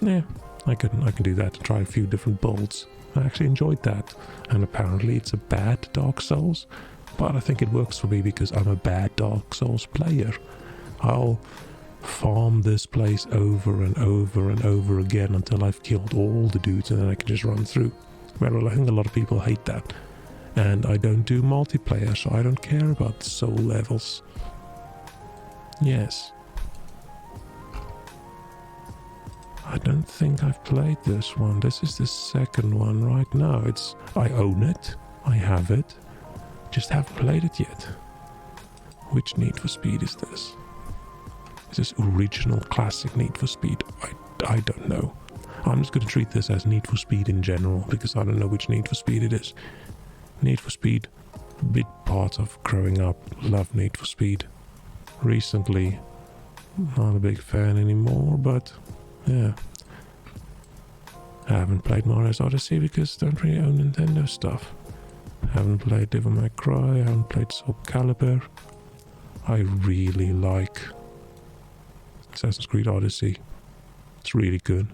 yeah, I can do that and try a few different builds. I actually enjoyed that, and apparently it's a bad Dark Souls, but I think it works for me because I'm a bad Dark Souls player. I'll farm this place over and over and over again until I've killed all the dudes, and then I can just run through. Well, I think a lot of people hate that. And I don't do multiplayer, so I don't care about soul levels. Yes. I don't think I've played this one. This is the second one right now. I own it. I have it. Just haven't played it yet. Which Need for Speed is this? Is this original classic Need for Speed? I don't know. I'm just going to treat this as Need for Speed in general, because I don't know which Need for Speed it is. Need for Speed, big part of growing up. Love Need for Speed. Recently, not a big fan anymore, but yeah. I haven't played Mario's Odyssey because I don't really own Nintendo stuff. I haven't played Devil May Cry, I haven't played Soul Calibur. I really like Assassin's Creed Odyssey. It's really good.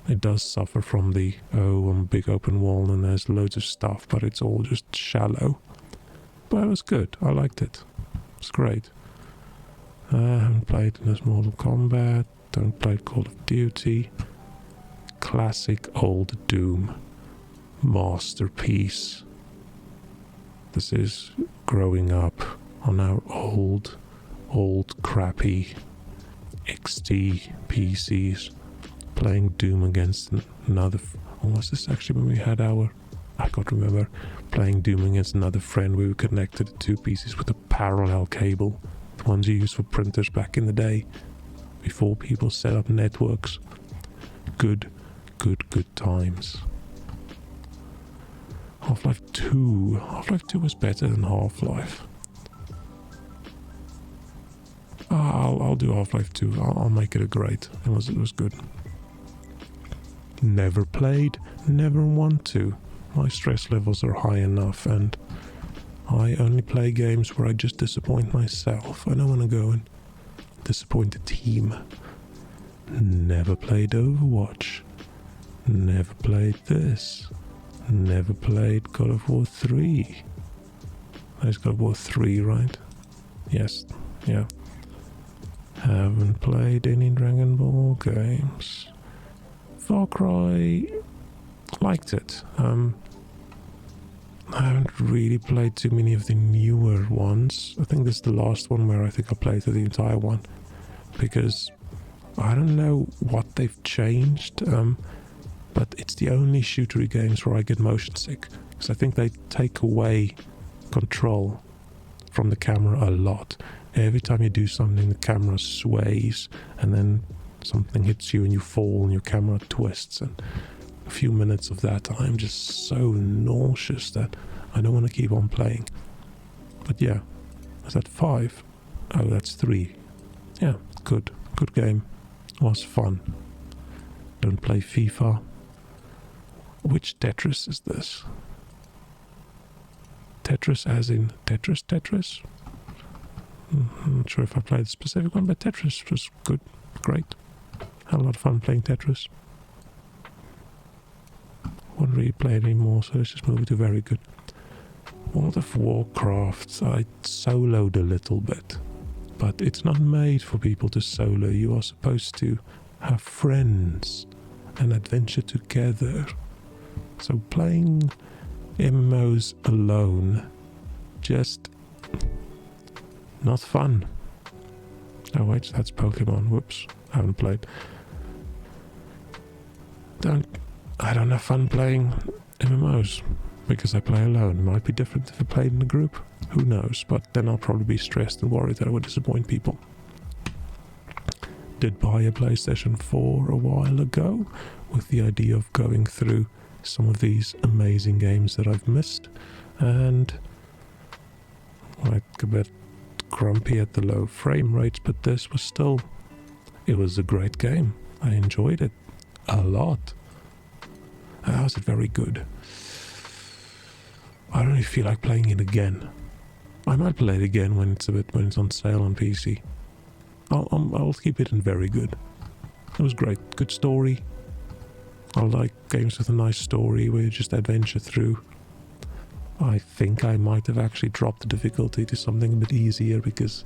It does suffer from the, I'm a big open world and there's loads of stuff, but it's all just shallow. But it was good, I liked it. It's great. I haven't played this Mortal Kombat, don't play Call of Duty. Classic old Doom. Masterpiece. This is growing up on our old crappy XT PCs, playing Doom against another. Was this actually when we had our? I can't remember. Playing Doom against another friend. We were connected to 2 PCs with a parallel cable, the ones you used for printers back in the day, before people set up networks. Good times. Half-Life 2. Half-Life 2 was better than Half-Life. I'll do Half-Life 2. I'll make it a great. It was good. Never played, never want to. My stress levels are high enough, and I only play games where I just disappoint myself. I don't want to go and disappoint the team. Never played Overwatch. Never played this. Never played God of War 3. There's God of War 3, right? Yes, yeah. Haven't played any Dragon Ball games. Far Cry, liked it. I haven't really played too many of the newer ones. I think this is the last one where I think I played the entire one, because I don't know what they've changed, but it's the only shootery games where I get motion sick Because I think they take away control from the camera a lot. Every time you do something, the camera sways, and then something hits you and you fall and your camera twists, and a few minutes of that, I'm just so nauseous that I don't want to keep on playing. But yeah, is that 5? Oh, that's 3. Yeah, good game. Was fun. Don't play FIFA. Which Tetris is this? Tetris as in Tetris? I'm not sure if I played the specific one, but Tetris was good. Great. Had a lot of fun playing Tetris. Won't really play it anymore, so let's just move to very good. World of Warcraft, I soloed a little bit. But it's not made for people to solo. You are supposed to have friends and adventure together. So playing MMOs alone, just not fun. Oh wait, that's Pokemon. Whoops, I haven't played. I don't have fun playing MMOs because I play alone. It might be different if I played in a group. Who knows? But then I'll probably be stressed and worried that I would disappoint people. Did buy a PlayStation 4 a while ago with the idea of going through some of these amazing games that I've missed, and like a bit grumpy at the low frame rates, but this was still, it was a great game. I enjoyed it a lot. How is it very good? I don't really feel like playing it again. I might play it again when it's on sale on PC. I'll keep it in very good. It was great. Good story. I like games with a nice story where you just adventure through. I think I might have actually dropped the difficulty to something a bit easier because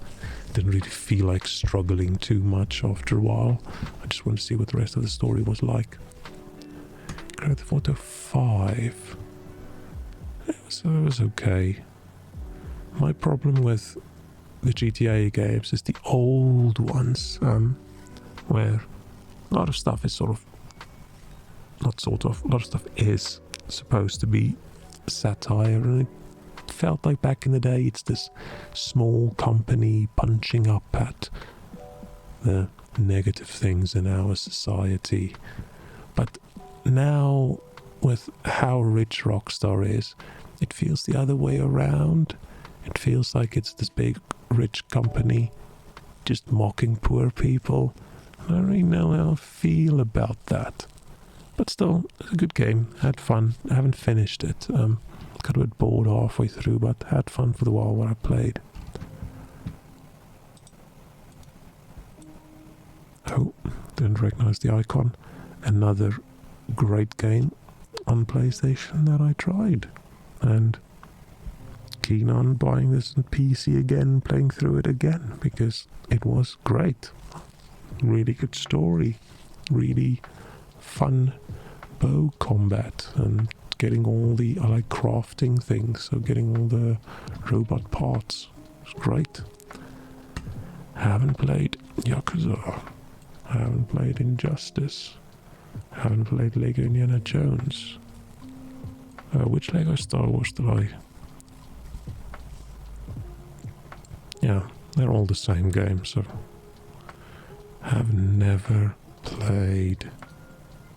I didn't really feel like struggling too much after a while. I just wanted to see what the rest of the story was like. Grand Theft Auto 5. It was okay. My problem with the GTA games is the old ones, where a lot of stuff is a lot of stuff is supposed to be satire, and it felt like back in the day it's this small company punching up at the negative things in our society. But now, with how rich Rockstar is, it feels the other way around. It feels like it's this big rich company just mocking poor people. I don't really know how I feel about that. But still, it's a good game. Had fun. I haven't finished it. Got a bit bored halfway through, but had fun for the while where I played. Oh, didn't recognize the icon. Another great game on PlayStation that I tried. And keen on buying this on PC again, playing through it again, because it was great. Really good story. Really fun bow combat, and getting all the, I like crafting things, so getting all the robot parts was great. Haven't played Yakuza. Haven't played Injustice. Haven't played Lego Indiana Jones. Which Lego Star Wars did I? Yeah, they're all the same game, so have never played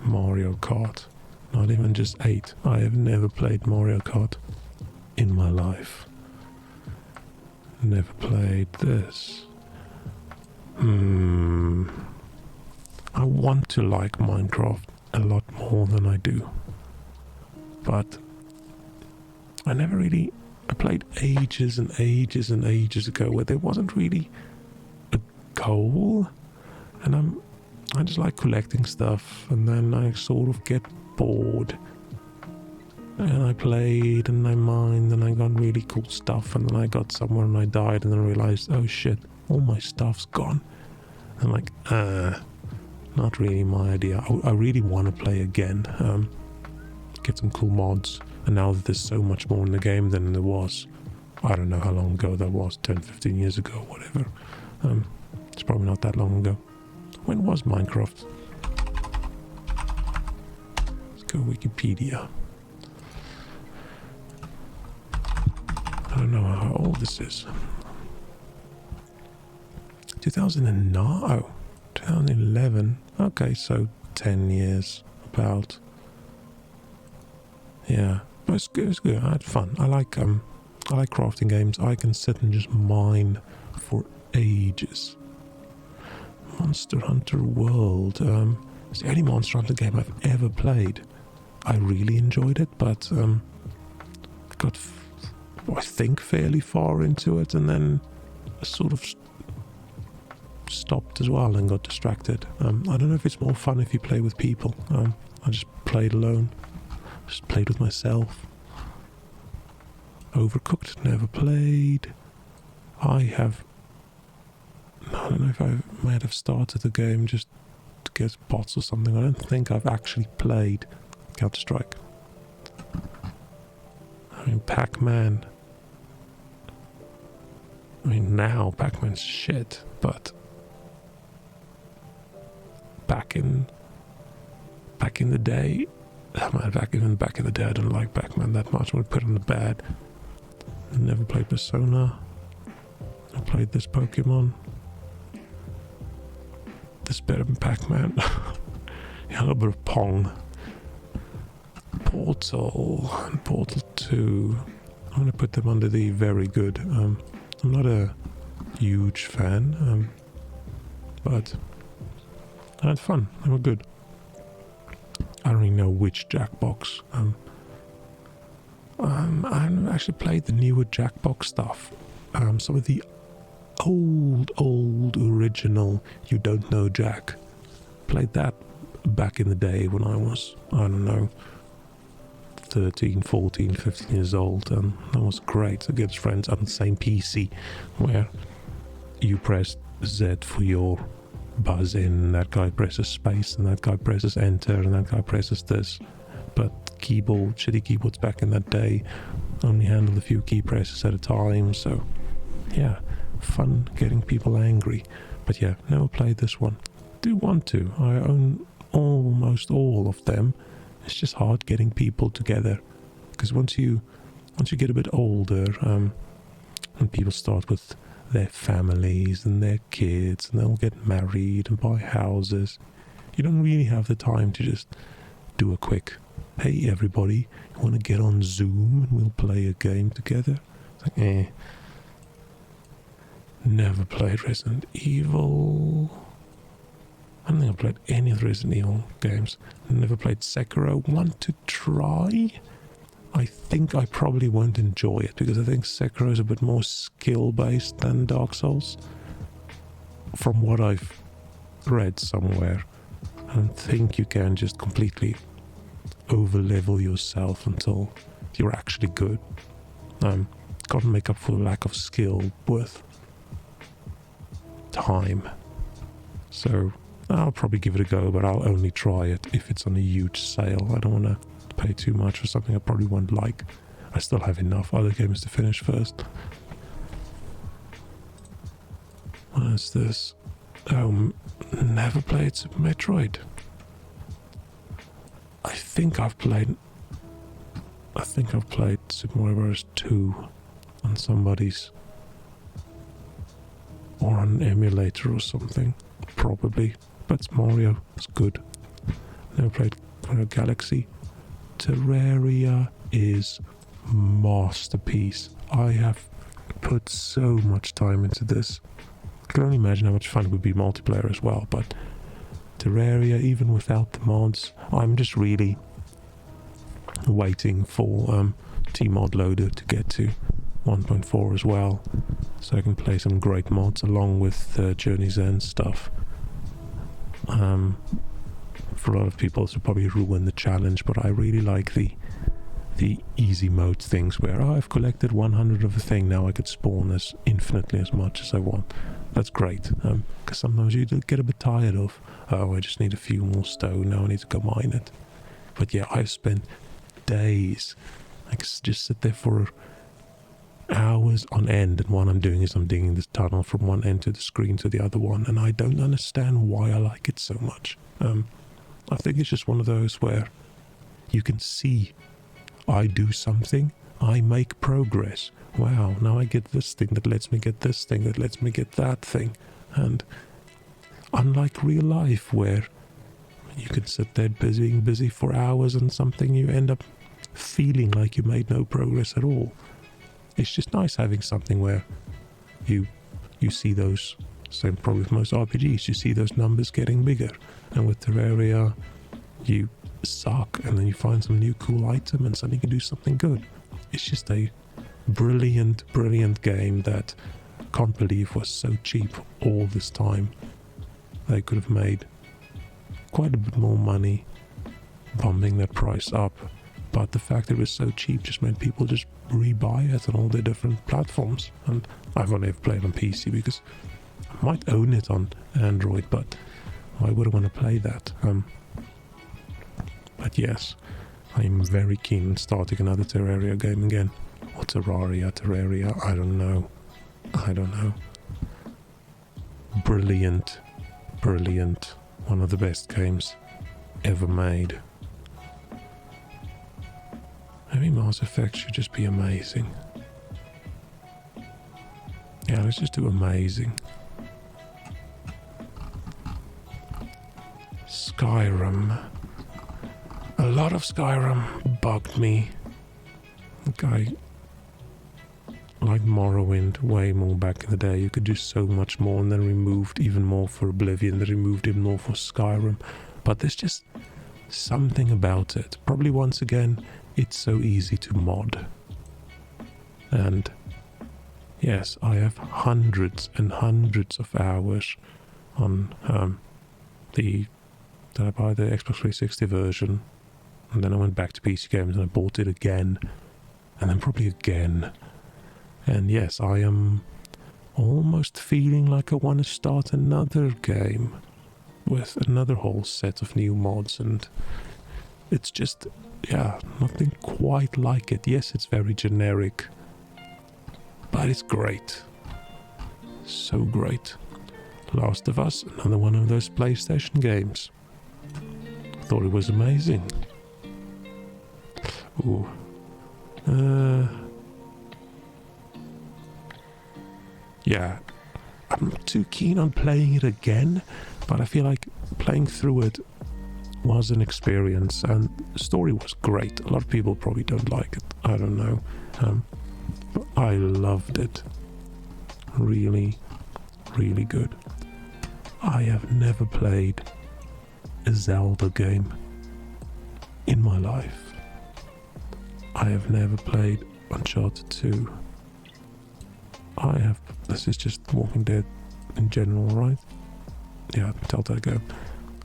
Mario Kart. Not even just 8. I have never played Mario Kart in my life. Never played this. I want to like Minecraft a lot more than I do. But I never really... I played ages and ages and ages ago where there wasn't really a goal. And I just like collecting stuff, and then I sort of get bored. And I played, and I mined, and I got really cool stuff, and then I got somewhere and I died, and then I realized, oh shit, all my stuff's gone. And like, not really my idea. I really want to play again, get some cool mods. And now that there's so much more in the game than there was, I don't know how long ago that was, 10, 15 years ago, whatever. It's probably not that long ago. When was Minecraft? Let's go Wikipedia. don't know how old this is. 2009? Oh, 2011. Okay, so 10 years about. Yeah, but it's good. It's good. I had fun. I like crafting games. I can sit and just mine for ages. Monster Hunter World. It's the only Monster Hunter game I've ever played. I really enjoyed it, but got, I think, fairly far into it, and then sort of stopped as well and got distracted. I don't know if it's more fun if you play with people. I just played alone. Just played with myself. Overcooked, never played. I don't know if I might have started the game just to get bots or something. I don't think I've actually played Counter-Strike. I mean, Pac-Man. I mean, now Pac-Man's shit, but back in the day, back in the day, I don't like Pac-Man that much. I would put it on the bad. Never played Persona. I played this Pokemon. This better than Pac-Man. Yeah, a little bit of Pong. Portal and Portal 2. I'm going to put them under the very good. I'm not a huge fan, but I had fun. They were good. I don't really know which Jackbox. I haven't actually played the newer Jackbox stuff. Some of the old original You Don't Know Jack. Played that back in the day when I was, I don't know, 13, 14, 15 years old, and that was great against friends on the same PC, where you press Z for your buzz in, that guy presses space, and that guy presses enter, and that guy presses this. But shitty keyboards back in that day only handled a few key presses at a time, so yeah, fun getting people angry. But yeah, never played this one. Do want to. I own almost all of them. It's just hard getting people together, because once you get a bit older, and people start with their families and their kids, and they'll get married and buy houses, you don't really have the time to just do a quick, hey everybody, you want to get on Zoom and we'll play a game together? It's like, Never played Resident Evil. I don't think I've played any of the Resident Evil games. Never played Sekiro. Want to try? I think I probably won't enjoy it, because I think Sekiro is a bit more skill-based than Dark Souls. From what I've read somewhere, I don't think you can just completely over-level yourself until you're actually good. Got to make up for the lack of skill with time. So I'll probably give it a go, but I'll only try it if it's on a huge sale. I don't want to pay too much for something I probably won't like. I still have enough other games to finish first. What is this? Oh, never played Super Metroid. I think I've played Super Mario Bros. 2 on somebody's, or on an emulator or something, probably. But it's Mario. It's good. Never played Mario Galaxy. Terraria is masterpiece. I have put so much time into this. I can only imagine how much fun it would be multiplayer as well, but Terraria, even without the mods, I'm just really waiting for Tmod Loader to get to 1.4 as well, so I can play some great mods along with Journey's End stuff. For a lot of people, this will probably ruin the challenge, but I really like the easy mode things where I've collected 100 of a thing, now I could spawn as infinitely as much as I want. That's great, because sometimes you get a bit tired of, oh, I just need a few more stone, now I need to go mine it. But yeah, I've spent days, I could just sit there for hours on end, and what I'm doing is I'm digging this tunnel from one end to the screen to the other one, and I don't understand why I like it so much. I think it's just one of those where you can see I do something, I make progress. Wow, now I get this thing that lets me get this thing that lets me get that thing. And unlike real life, where you can sit there being busy for hours on something, you end up feeling like you made no progress at all. It's just nice having something where you see those, same problem with most RPGs, you see those numbers getting bigger. And with Terraria, you suck and then you find some new cool item and suddenly you can do something good. It's just a brilliant game that I can't believe was so cheap all this time. They could have made quite a bit more money bumping that price up, but the fact it was so cheap just made people just rebuy it on all the different platforms. And I've only ever played on PC because I might own it on Android, but why would I want to play that? But yes, I'm very keen on starting another Terraria game again. Or Terraria, I don't know. Brilliant. One of the best games ever made. Maybe Mass Effect should just be amazing. Yeah, let's just do amazing. Skyrim. A lot of Skyrim bugged me. Like I liked Morrowind way more back in the day. You could do so much more, and then removed even more for Oblivion, then removed even more for Skyrim. But there's just something about it. Probably once again, it's so easy to mod. And yes, I have hundreds and hundreds of hours on did I buy the Xbox 360 version? And then I went back to PC games and I bought it again. And then probably again. And yes, I am almost feeling like I want to start another game with another whole set of new mods. And it's just, yeah, nothing quite like it. Yes, it's very generic, but it's great. So great. Last of Us, another one of those PlayStation games. Thought it was amazing. Ooh. Yeah, I'm not too keen on playing it again, but I feel like playing through it was an experience, and the story was great. A lot of people probably don't like it, I don't know, but I loved it. Really good. I have never played a Zelda game in my life. I have never played Uncharted 2. This is just Walking Dead in general, right? Yeah, Telltale Go.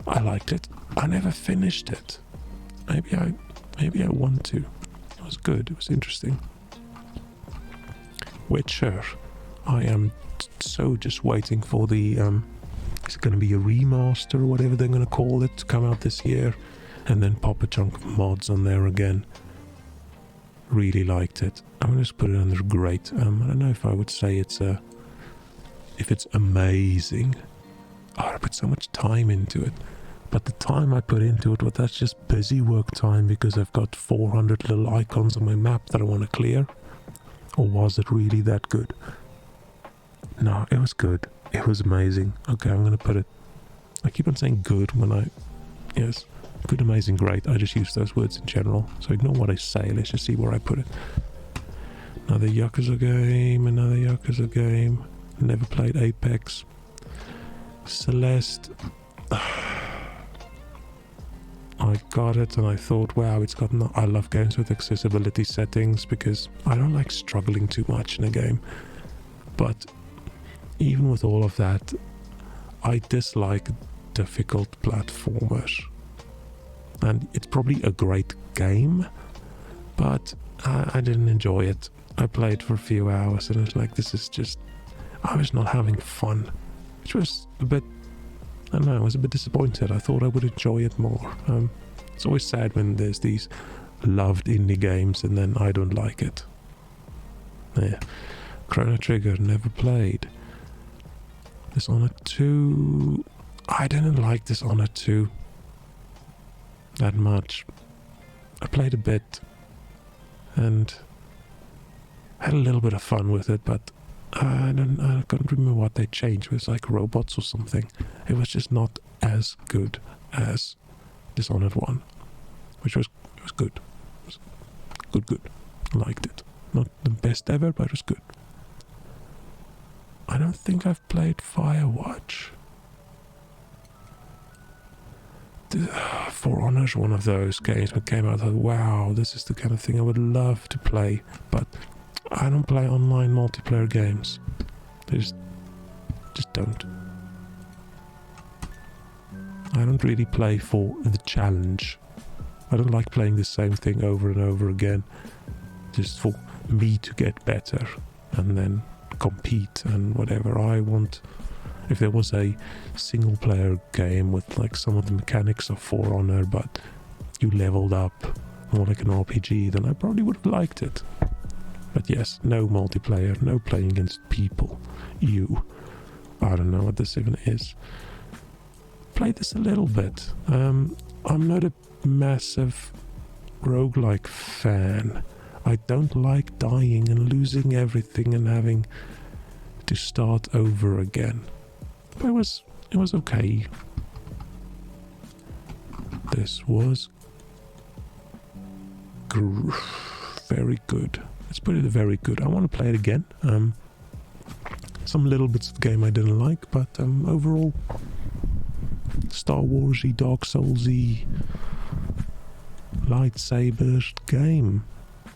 I liked it. I never finished it. Maybe I want to. It was good. It was interesting. Witcher. I am so just waiting for the is it going to be a remaster or whatever they're going to call it to come out this year, and then pop a chunk of mods on there again. Really liked it. I'm going to just put it under great. I don't know if I would say if it's amazing. I put so much time into it, but the time I put into it, well, that's just busy work time because I've got 400 little icons on my map that I want to clear. Or was it really that good? No, it was good. It was amazing. Okay, I'm going to put it... I keep on saying good when I... Yes, good, amazing, great. I just use those words in general. So ignore what I say. Let's just see where I put it. Another Yakuza game. Never played Apex. Celeste. I got it and I thought, wow, it's got... I love games with accessibility settings because I don't like struggling too much in a game. But even with all of that, I dislike difficult platformers. And it's probably a great game, but I didn't enjoy it. I played for a few hours and it's like, this is just... I was not having fun. Which was a bit... I don't know, I was a bit disappointed. I thought I would enjoy it more. It's always sad when there's these loved indie games and then I don't like it. Yeah. Chrono Trigger, never played. Dishonored 2... I didn't like Dishonored 2 that much. I played a bit and had a little bit of fun with it, but I can't remember what they changed. It was like robots or something. It was just not as good as Dishonored 1, which was good. It was good. Liked it. Not the best ever, but it was good. I don't think I've played Firewatch. For Honor is one of those games that came out. I thought, wow, this is the kind of thing I would love to play, but I don't play online multiplayer games. I just don't. I don't really play for the challenge. I don't like playing the same thing over and over again, just for me to get better and then compete and whatever. I want, if there was a single player game with like some of the mechanics of For Honor, but you leveled up more like an RPG, then I probably would have liked it. But yes, no multiplayer, no playing against people. I don't know what this even is. Played this a little bit. I'm not a massive roguelike fan. I don't like dying and losing everything and having to start over again. But it was okay. This was very good. Let's put it very good. I want to play it again. Some little bits of the game I didn't like, but overall, Star Warsy, Dark Soulsy, lightsaber game.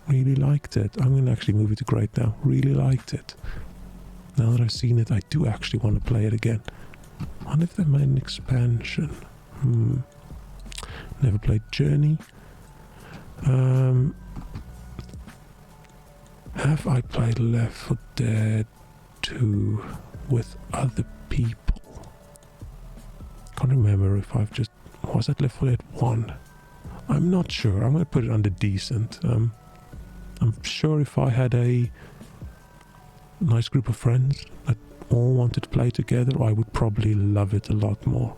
Really liked it. I'm going to actually move it to great now. Really liked it. Now that I've seen it, I do actually want to play it again. I wonder if they made an expansion. Never played Journey. Have I played Left 4 Dead 2 with other people? Can't remember if I've just... Was that Left 4 Dead 1? I'm not sure. I'm going to put it under decent. I'm sure if I had a nice group of friends that all wanted to play together, I would probably love it a lot more.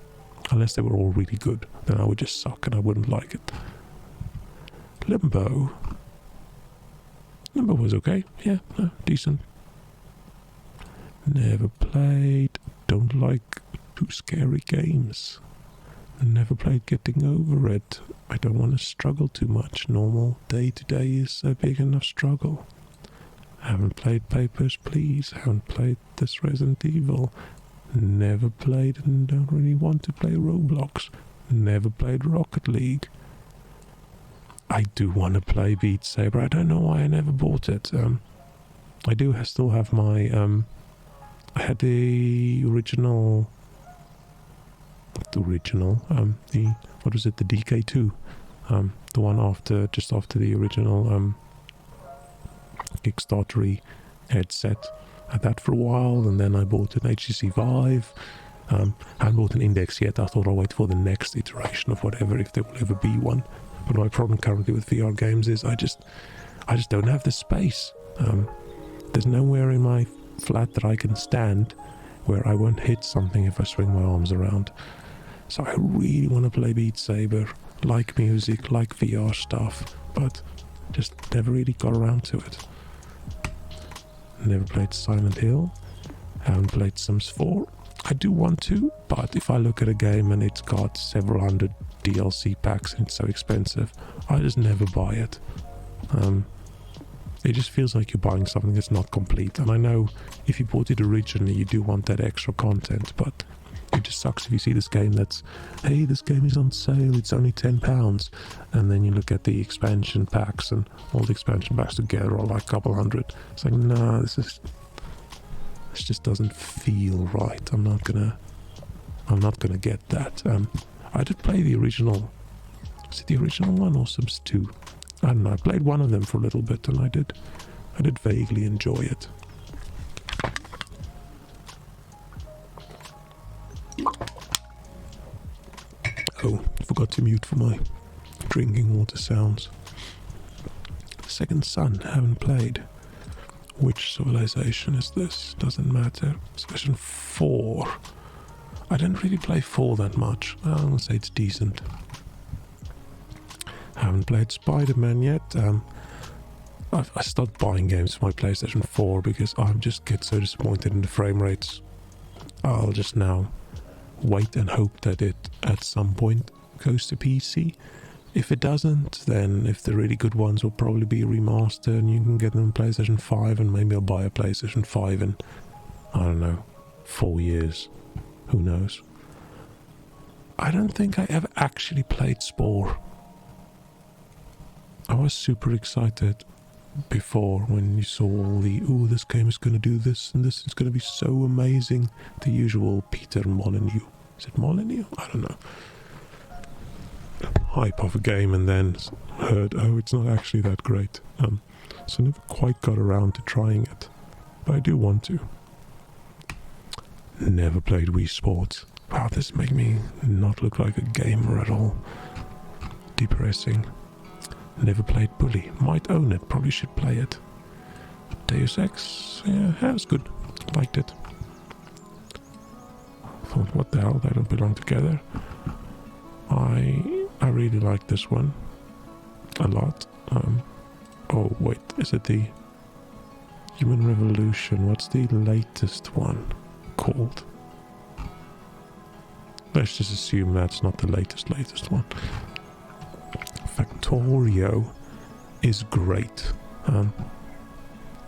Unless they were all really good, then I would just suck and I wouldn't like it. Limbo was okay. Yeah, decent. Never played. Don't like too scary games. Never played Getting Over It. I don't want to struggle too much. Normal day-to-day is a big enough struggle. Haven't played Papers, Please. Haven't played this Resident Evil. Never played and don't really want to play Roblox. Never played Rocket League. I do want to play Beat Saber. I don't know why I never bought it. I do still have my... I had the original... What was it? The DK2. The one just after the original Kickstarter headset. I had that for a while, and then I bought an HTC Vive. I haven't bought an Index yet. I thought I'll wait for the next iteration of whatever, if there will ever be one. But my problem currently with VR games is I just don't have the space. There's nowhere in my flat that I can stand where I won't hit something if I swing my arms around. So I really want to play Beat Saber, like music, like VR stuff, but just never really got around to it. Never played Silent Hill. Haven't played Sims 4. I do want to, but if I look at a game and it's got several hundred DLC packs and it's so expensive, I just never buy it. It just feels like you're buying something that's not complete. And I know if you bought it originally, you do want that extra content, but it just sucks if you see this game that's, hey, this game is on sale, it's only £10, and then you look at the expansion packs and all the expansion packs together are like a couple hundred. It's like, nah, this just doesn't feel right. I'm not gonna get that. I did play the original. Was it the original one or Sims 2? I don't know. I played one of them for a little bit, and I did vaguely enjoy it. Oh, forgot to mute for my drinking water sounds. Second Son, haven't played. Which civilization is this? Doesn't matter. Civilization 4. I didn't really play 4 that much. I'm gonna say it's decent. Haven't played Spider-Man yet. I stopped buying games for my PlayStation 4 because I just get so disappointed in the frame rates. I'll just now wait and hope that it at some point goes to PC. If it doesn't, then if the really good ones will probably be remastered and you can get them on PlayStation 5, and maybe I'll buy a PlayStation 5 in, I don't know, 4 years. Who knows? I don't think I ever actually played Spore. I was super excited before when you saw all the, oh, this game is going to do this and this is going to be so amazing. The usual Peter Molyneux. Is it Molyneux? I don't know. Hype of a game, and then heard, oh, it's not actually that great. So never quite got around to trying it. But I do want to. Never played Wii Sports. Wow, this makes me not look like a gamer at all. Depressing. Never played Bully. Might own it. Probably should play it. Deus Ex. Yeah, it was good. Liked it. Thought, what the hell? They don't belong together. I really like this one. A lot. Oh, wait. Is it the Human Revolution? What's the latest one called? Let's just assume that's not the latest one. Factorio is great.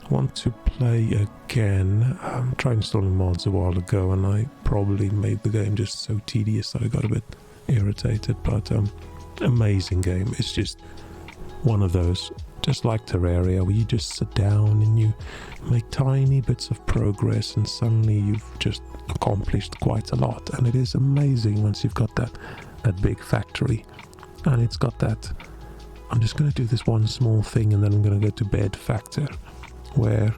Want to play again. Tried installing mods a while ago and I probably made the game just so tedious that I got a bit irritated, but amazing game. It's just one of those, just like Terraria, where you just sit down and you make tiny bits of progress and suddenly you've just accomplished quite a lot. And it is amazing once you've got that big factory. And it's got that, I'm just going to do this one small thing and then I'm going to go to bed factor, where,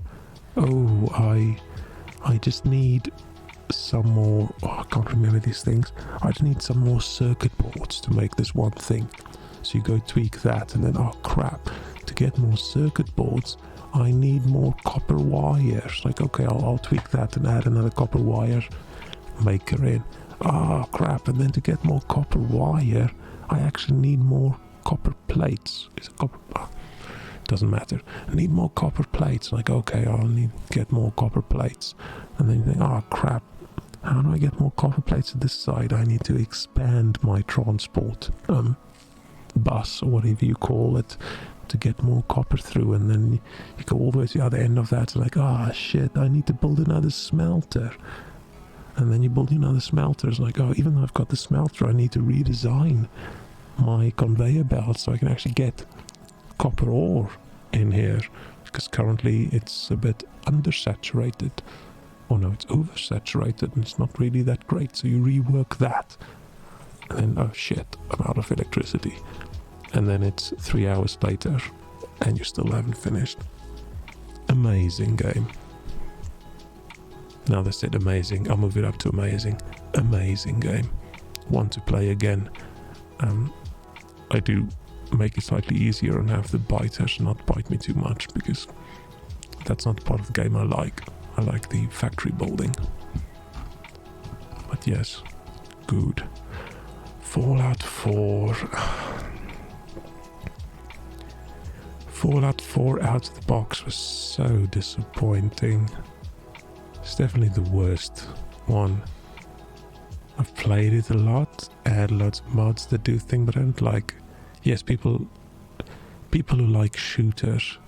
oh, I just need some more, I can't remember these things, I just need some more circuit boards to make this one thing. So you go tweak that and then, oh crap, to get more circuit boards I need more copper wires. Like, okay, I'll tweak that and add another copper wire maker in. Oh crap, and then to get more copper wire I actually need more copper plates. Is it copper? Oh, doesn't matter. I need more copper plates. Like, okay, I'll need to get more copper plates. And then you think, oh crap, how do I get more copper plates at this side? I need to expand my transport bus, or whatever you call it, to get more copper through. And then you go all the way to the other end of that. It's like, ah, shit, I need to build another smelter. And then you build another smelter. It's like, oh, even though I've got the smelter, I need to redesign my conveyor belt so I can actually get copper ore in here, because currently it's a bit undersaturated. Oh no, it's oversaturated and it's not really that great. So you rework that. And then, oh shit, I'm out of electricity. And then it's 3 hours later and you still haven't finished. Amazing game. Now they said amazing, I'll move it up to amazing. Amazing game. Want to play again. I do make it slightly easier and have the biters not bite me too much, because that's not part of the game I like. I like the factory building. But yes, good. Fallout 4. Fallout 4 out of the box was so disappointing. It's definitely the worst one. I've played it a lot, add loads of mods that do things, but I don't like... Yes, people who like shooters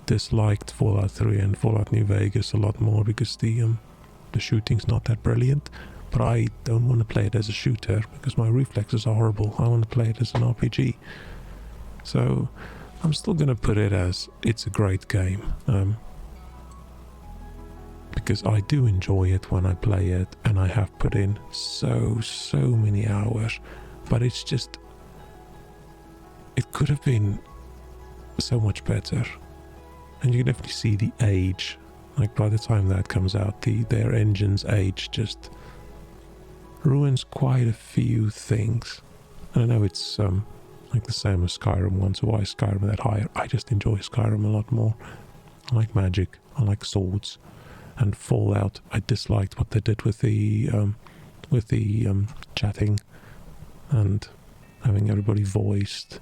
disliked Fallout 3 and Fallout New Vegas a lot more because the shooting's not that brilliant. But I don't want to play it as a shooter because my reflexes are horrible. I want to play it as an RPG. So I'm still going to put it as it's a great game. Because I do enjoy it when I play it, and I have put in so many hours. But it's just... It could have been so much better. And you can definitely see the age. Like, by the time that comes out, their engine's age just ruins quite a few things. And I know it's like the same as Skyrim one, so why is Skyrim that higher? I just enjoy Skyrim a lot more. I like magic, I like swords. And Fallout, I disliked what they did with the chatting and having everybody voiced.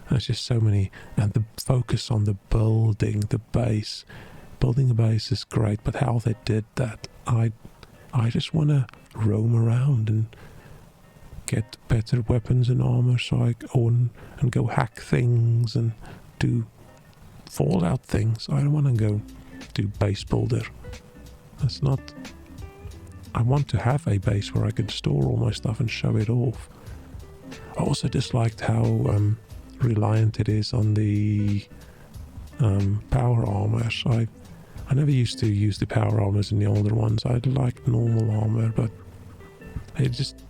There's just so many, and the focus on the building, the base. Building a base is great, but how they did that, I just want to roam around and get better weapons and armor so I own and go hack things and do Fallout things. I don't want to go do base builder. That's not... I want to have a base where I can store all my stuff and show it off. I also disliked how reliant it is on the power armors. I never used to use the power armors in the older ones. I liked normal armor, but it just...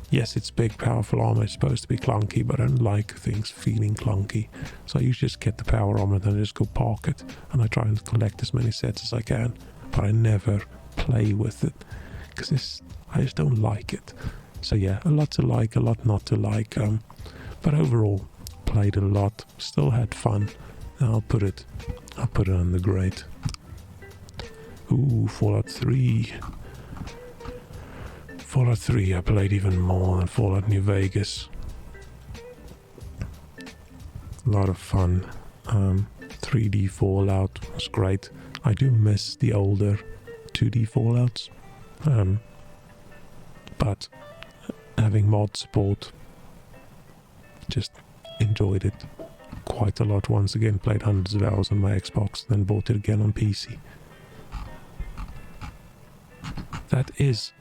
Yes, it's big, powerful armor. It's supposed to be clunky, but I don't like things feeling clunky. So I usually just get the power armor, then I just go park it, and I try and collect as many sets as I can. But I never play with it, because I just don't like it. So yeah, a lot to like, a lot not to like. But overall, played a lot, still had fun. I'll put it on the great. Ooh, Fallout 3. Fallout 3 I played even more than Fallout New Vegas. A lot of fun. 3D Fallout was great. I do miss the older 2D Fallouts. But having mod support, just enjoyed it quite a lot. Once again, played hundreds of hours on my Xbox, then bought it again on PC. That is...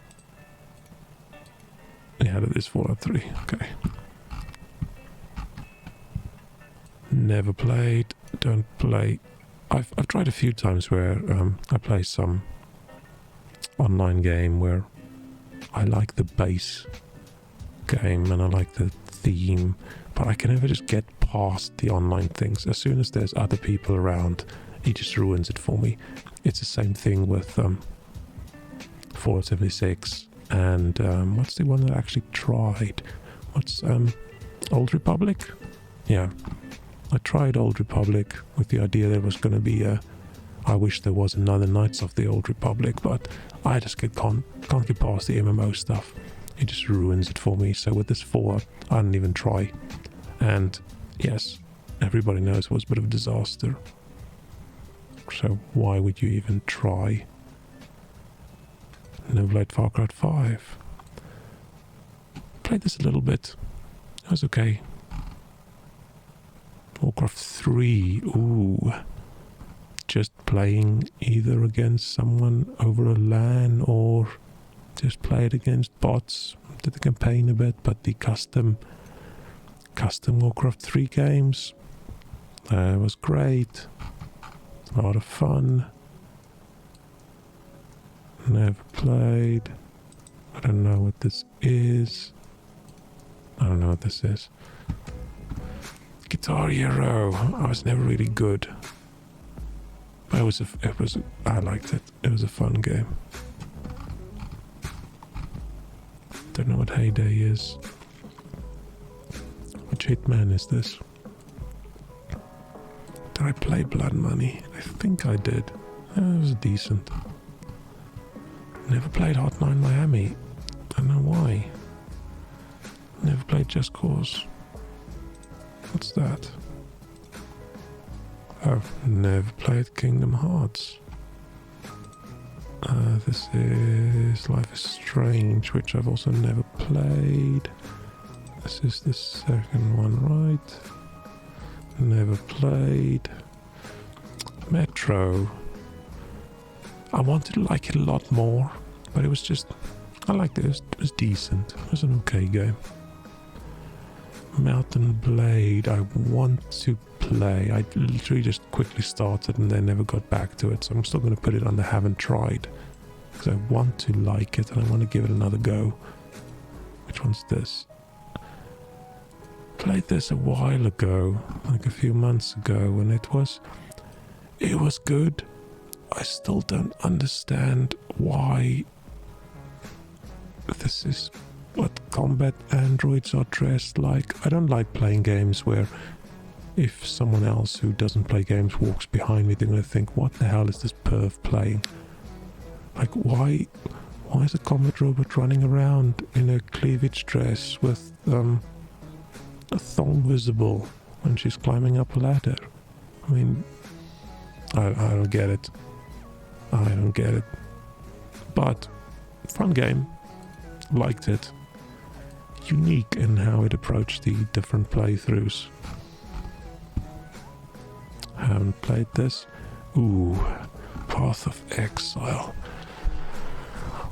Yeah, that is Fallout 3. Okay. Never played, don't play. I've tried a few times where I play some online game where I like the base game and I like the theme, but I can never just get past the online things. As soon as there's other people around, it just ruins it for me. It's the same thing with Fallout 76 and what's the one that I actually tried? What's Old Republic? Yeah, I tried Old Republic with the idea there was going to be I wish there was another Knights of the Old Republic, but I just can't get past the MMO stuff. It just ruins it for me. So with this 4, I didn't even try. And yes, everybody knows it was a bit of a disaster. So why would you even try? Never played Far Cry 5. Played this a little bit. It was okay. Warcraft 3. Ooh. Just playing either against someone over a LAN or just play it against bots. Did the campaign a bit, but the custom Warcraft 3 games was great. A lot of fun. Never played. I don't know what this is. I don't know what this is. Guitar Hero. I was never really good. But I liked it. It was a fun game. Don't know what Heyday is. Which Hitman is this? Did I play Blood Money? I think I did. It was decent. Never played Hotline Miami. Don't know why. Never played Just Cause. What's that? I've never played Kingdom Hearts. This is Life is Strange, which I've also never played. This is the second one, right? Never played. Metro. I wanted to like it a lot more, but it was just... I liked it. It was decent. It was an okay game. Mountain Blade. I want to play. I literally just quickly started and then never got back to it, so I'm still going to put it on the haven't tried. Because I want to like it and I want to give it another go. Which one's this? Played this a while ago, like a few months ago, and it was good. I still don't understand why this is what combat androids are dressed like. I don't like playing games where if someone else who doesn't play games walks behind me, they're going to think, what the hell is this perv playing? Like, why is a combat robot running around in a cleavage dress with a thong visible? when she's climbing up a ladder. I mean, I don't get it. I don't get it. But, fun game. Liked it. Unique in how it approached the different playthroughs. Haven't played this. Ooh, Path of Exile.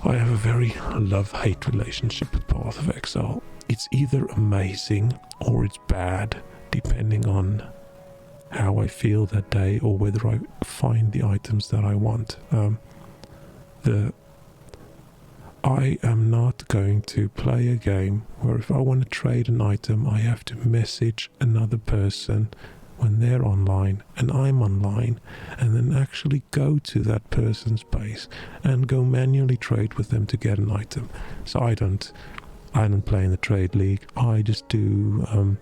I have a very love-hate relationship with Path of Exile. It's either amazing or it's bad, depending on how I feel that day or whether I find the items that I want. I am not going to play a game where if I want to trade an item, I have to message another person when they're online and I'm online, and then actually go to that person's base and go manually trade with them to get an item. So I don't play in the trade league. I just do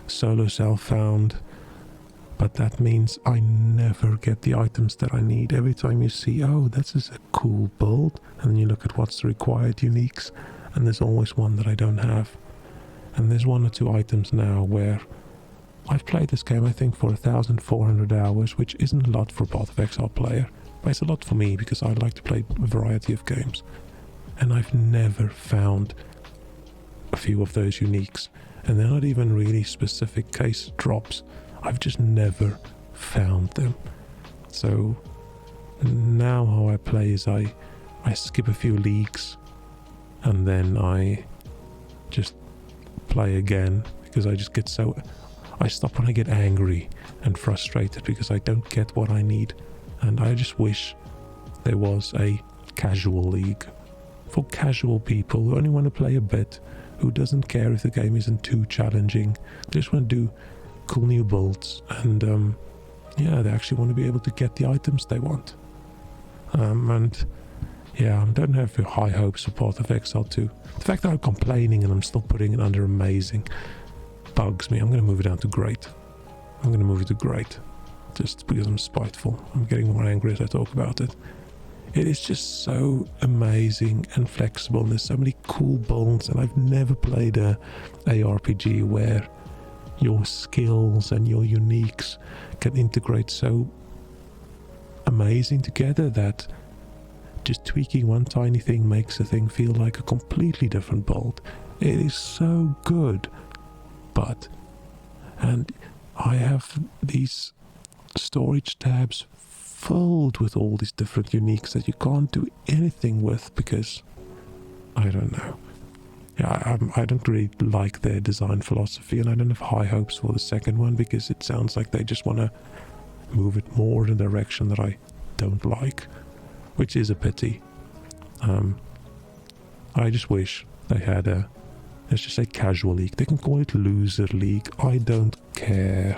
solo self-found, but that means I never get the items that I need. Every time you see, oh, this is a cool build, and then you look at what's the required uniques, and there's always one that I don't have. And there's 1 or 2 items now where I've played this game, I think, for 1,400 hours, which isn't a lot for a Path of Exile player, but it's a lot for me because I like to play a variety of games. And I've never found a few of those uniques, and they're not even really specific case drops. I've just never found them. So now how I play is I skip a few leagues and then I just play again, because I just get so... I stop when I get angry and frustrated because I don't get what I need, and I just wish there was a casual league for casual people who only want to play a bit, who doesn't care if the game isn't too challenging. They just want to do cool new builds, and yeah, they actually want to be able to get the items they want. And yeah, I don't have high hopes for Path of Exile 2. The fact that I'm complaining and I'm still putting it under amazing bugs me. I'm going to move it down to great. I'm going to move it to great, just because I'm spiteful. I'm getting more angry as I talk about it. It is just so amazing and flexible, and there's so many cool builds, and I've never played a ARPG where your skills and your uniques can integrate so amazing together that just tweaking one tiny thing makes a thing feel like a completely different build. It is so good. And I have these storage tabs filled with all these different uniques that you can't do anything with because, I don't know. Yeah, I don't really like their design philosophy, and I don't have high hopes for the second one because it sounds like they just want to move it more in a direction that I don't like, which is a pity. I just wish they had a, let's just say, casual league. They can call it loser league. I don't care.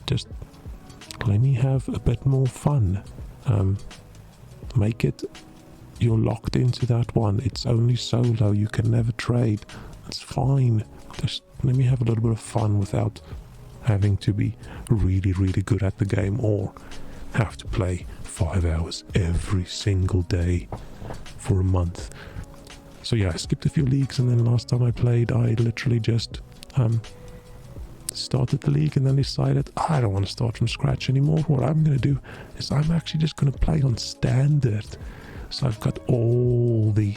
Just let me have a bit more fun. Make it, you're locked into that one. It's only solo. You can never trade. That's fine. Just let me have a little bit of fun without having to be really, really good at the game or have to play 5 hours every single day for a month. So yeah, I skipped a few leagues, and then last time I played, I literally just started the league and then decided I don't want to start from scratch anymore. What I'm going to do is I'm actually just going to play on standard. So I've got all the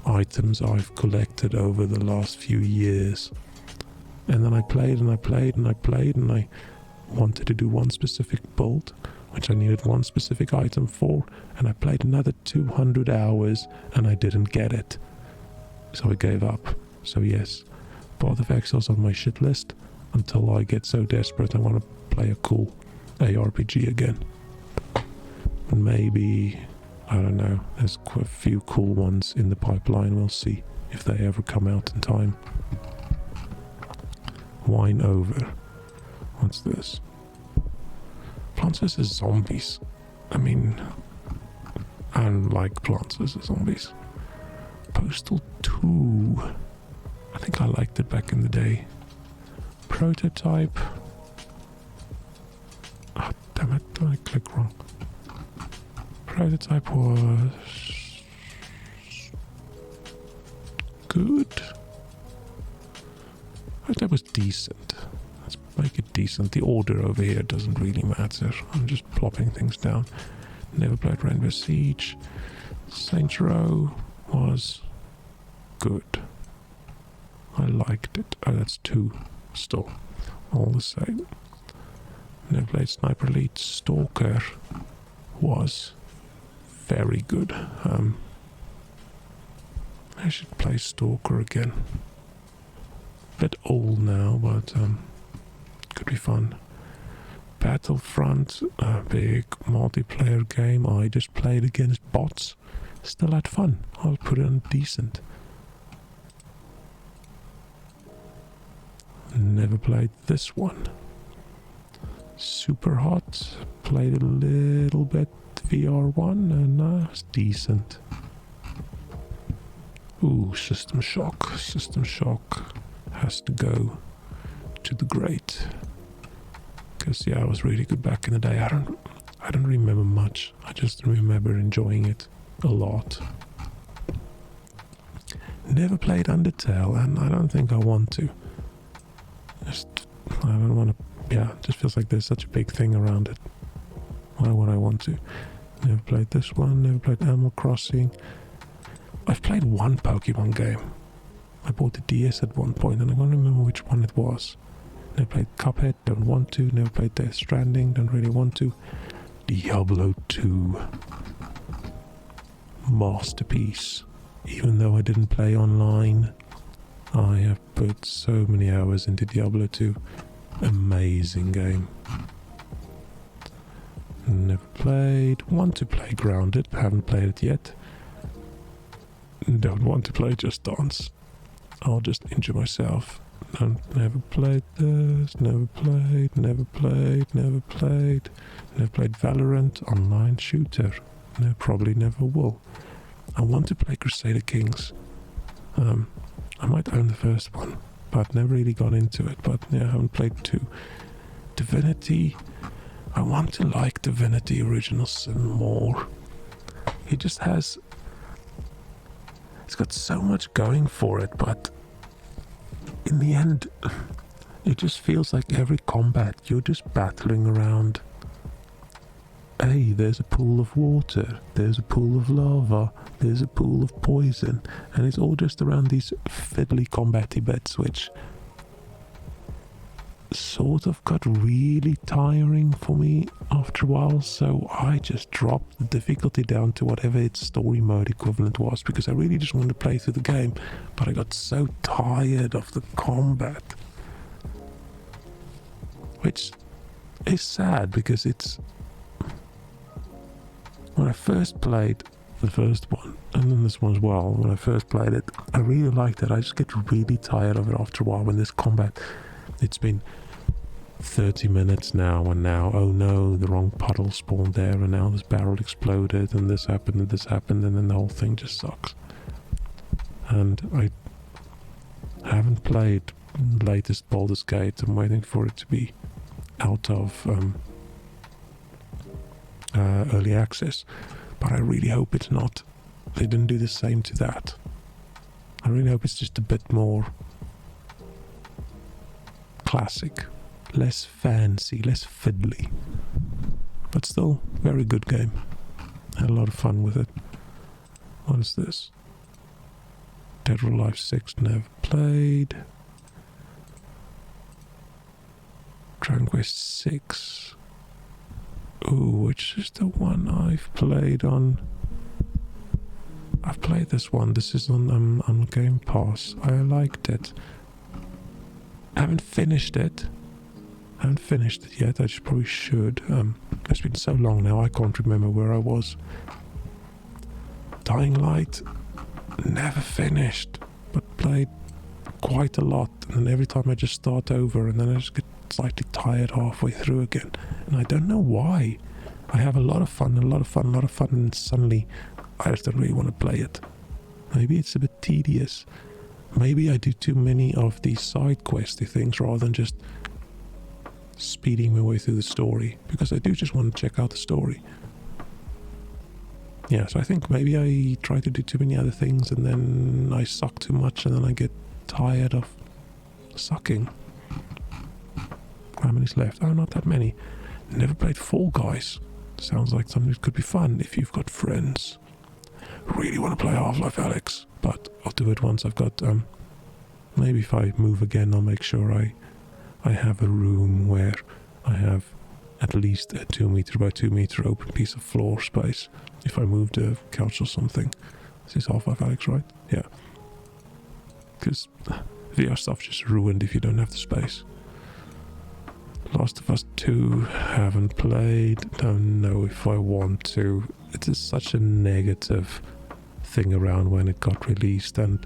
items I've collected over the last few years. And then I played and I played and I played, and I wanted to do one specific build, which I needed one specific item for, and I played another 200 hours and I didn't get it. So I gave up. So yes, Path of Exile's on my shit list until I get so desperate I want to play a cool ARPG again. And maybe, I don't know, there's quite a few cool ones in the pipeline. We'll see if they ever come out in time. Wine over. What's this? Plants vs. Zombies. I mean, I don't like Plants vs. Zombies. Postal 2. I think I liked it back in the day. Prototype. Oh, damn it, did I click wrong? Prototype was good. That was decent. Let's make it decent. The order over here doesn't really matter. I'm just plopping things down. Never played Rainbow Siege. Saints Row was good. I liked it. Oh, that's 2 still. All the same. Never played Sniper Elite. Stalker was very good. I should play Stalker again. Bit old now, but could be fun. Battlefront, a big multiplayer game. I just played against bots. Still had fun. I'll put it on decent. Never played this one. Super Hot. Played a little bit VR1 and it's decent. Ooh, System Shock. System Shock has to go to the great. Because yeah, it was really good back in the day. I don't remember much. I just remember enjoying it a lot. Never played Undertale, and I don't think I want to. I don't want to. Yeah, it just feels like there's such a big thing around it. Why would I want to? Never played this one. Never played Animal Crossing. I've played one Pokemon game. I bought the DS at one point, and I can't remember which one it was. Never played Cuphead, don't want to. Never played Death Stranding, don't really want to. Diablo 2. Masterpiece. Even though I didn't play online, I have put so many hours into Diablo 2. Amazing game. Never played. Want to play Grounded, haven't played it yet. Don't want to play Just Dance. I'll just injure myself. Never played this, never played Valorant, online shooter. No, probably never will. I want to play Crusader Kings. I might own the first one, but never really got into it. But yeah, I haven't played 2. Divinity. I want to like Divinity Original Sin more. It just has... It's got so much going for it, but in the end, it just feels like every combat you're just battling around. Hey, there's a pool of water, there's a pool of lava, there's a pool of poison, and it's all just around these fiddly combat-y bits, which sort of got really tiring for me after a while, so I just dropped the difficulty down to whatever its story mode equivalent was, because I really just wanted to play through the game, but I got so tired of the combat. Which is sad, because it's... When I first played the first one, and then this one as well, when I first played it, I really liked it. I just get really tired of it after a while when this combat... It's been 30 minutes now, and now, oh no, the wrong puddle spawned there, and now this barrel exploded, and this happened, and then the whole thing just sucks. And I haven't played the latest Baldur's Gate. I'm waiting for it to be out of early access, but I really hope it's not. They didn't do the same to that. I really hope it's just a bit more classic, less fancy, less fiddly, but still very good game. Had a lot of fun with it. What is this? Dead or Alive 6, never played. Dragon Quest 6. Ooh, which is the one I've played on? I've played this one. This is on Game Pass. I liked it. I haven't finished it. Yet. I probably should. It's been so long now, I can't remember where I was. Dying Light, never finished, but played quite a lot. And then every time I just start over, and then I just get slightly tired halfway through again. And I don't know why. I have a lot of fun, and suddenly I just don't really want to play it. Maybe it's a bit tedious. Maybe I do too many of these side questy things rather than just speeding my way through the story, because I do just want to check out the story. Yeah, so I think maybe I try to do too many other things, and then I suck too much, and then I get tired of sucking. How many's left? Oh, not that many. Never played Fall Guys. Sounds like something that could be fun if you've got friends. Really want to play Half-Life Alyx, but I'll do it once I've got, maybe if I move again, I'll make sure I have a room where I have at least a 2 meter by 2 meter open piece of floor space. If I moved a couch or something. This is Half-Life Alyx, right? Yeah. Because VR stuff's just ruined if you don't have the space. Last of Us 2, haven't played, don't know if I want to. It is such a negative thing around when it got released and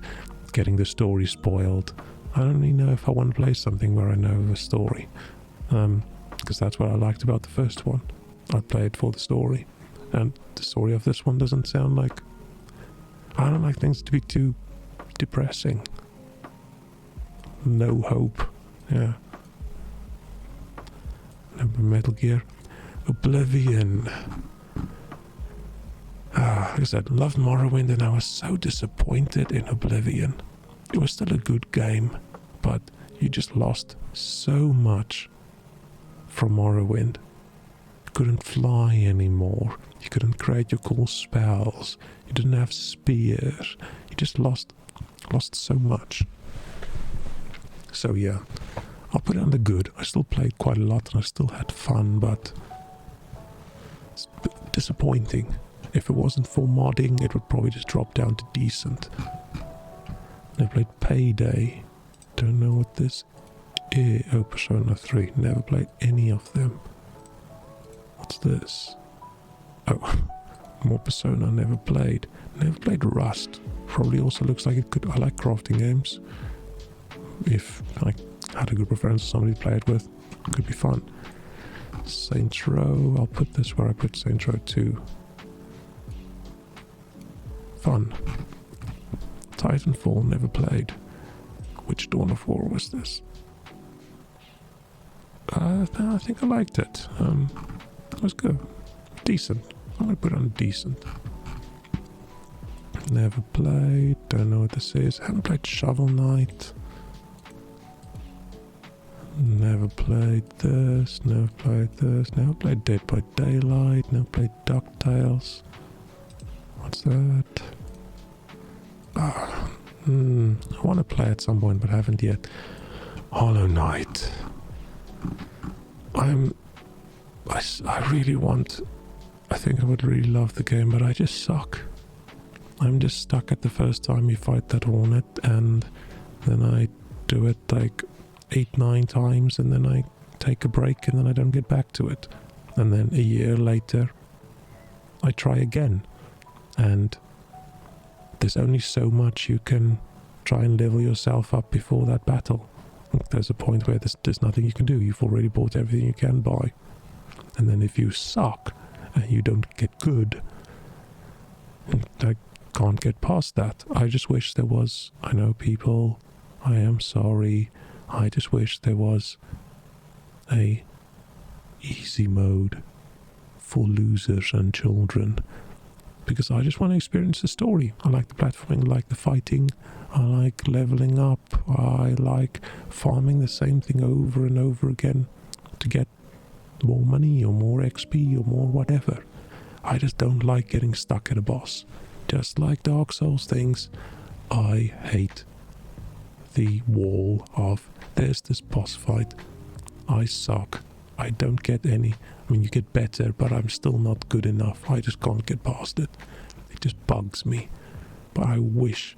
getting the story spoiled. I don't really know if I want to play something where I know the story. Because that's what I liked about the first one. I played for the story. And the story of this one doesn't sound like... I don't like things to be too depressing. No hope. Yeah. Number Metal Gear. Oblivion. Like I said, loved Morrowind and I was so disappointed in Oblivion. It was still a good game, but you just lost so much from Morrowind. You couldn't fly anymore. You couldn't create your cool spells. You didn't have spears. You just lost so much. So yeah, I'll put it under good. I still played quite a lot and I still had fun, but it's disappointing. If it wasn't for modding, it would probably just drop down to decent. I played Payday. Don't know what this is. Oh, Persona 3. Never played any of them. What's this? Oh, more Persona. Never played. Never played Rust. Probably also looks like it could. I like crafting games. If I had a group of friends or somebody to play it with, it could be fun. Saints Row. I'll put this where I put Saints Row 2. Fun. Titanfall, never played. Which Dawn of War was this? No, I think I liked it. It was good. Decent. I'm gonna put it on decent. Never played. Don't know what this is. Haven't played Shovel Knight. Never played this. Never played this. Never played Dead by Daylight. Never played DuckTales. What's that? I want to play at some point, but haven't yet. Hollow Knight. I really want... I think I would really love the game, but I just suck. I'm just stuck at the first time you fight that hornet, and then I do it like 8-9 times, and then I take a break, and then I don't get back to it. And then a year later, I try again. And there's only so much you can try and level yourself up before that battle. There's a point where there's nothing you can do. You've already bought everything you can buy. And then if you suck and you don't get good, I can't get past that. I just wish there was... I know people, I am sorry. I just wish there was a easy mode for losers and children. Because I just want to experience the story. I like the platforming, I like the fighting, I like leveling up, I like farming the same thing over and over again to get more money or more XP or more whatever. I just don't like getting stuck at a boss. Just like Dark Souls things, I hate the wall of there's this boss fight, I suck, I don't get any. I mean, you get better, but I'm still not good enough. I just can't get past it. It just bugs me. But I wish...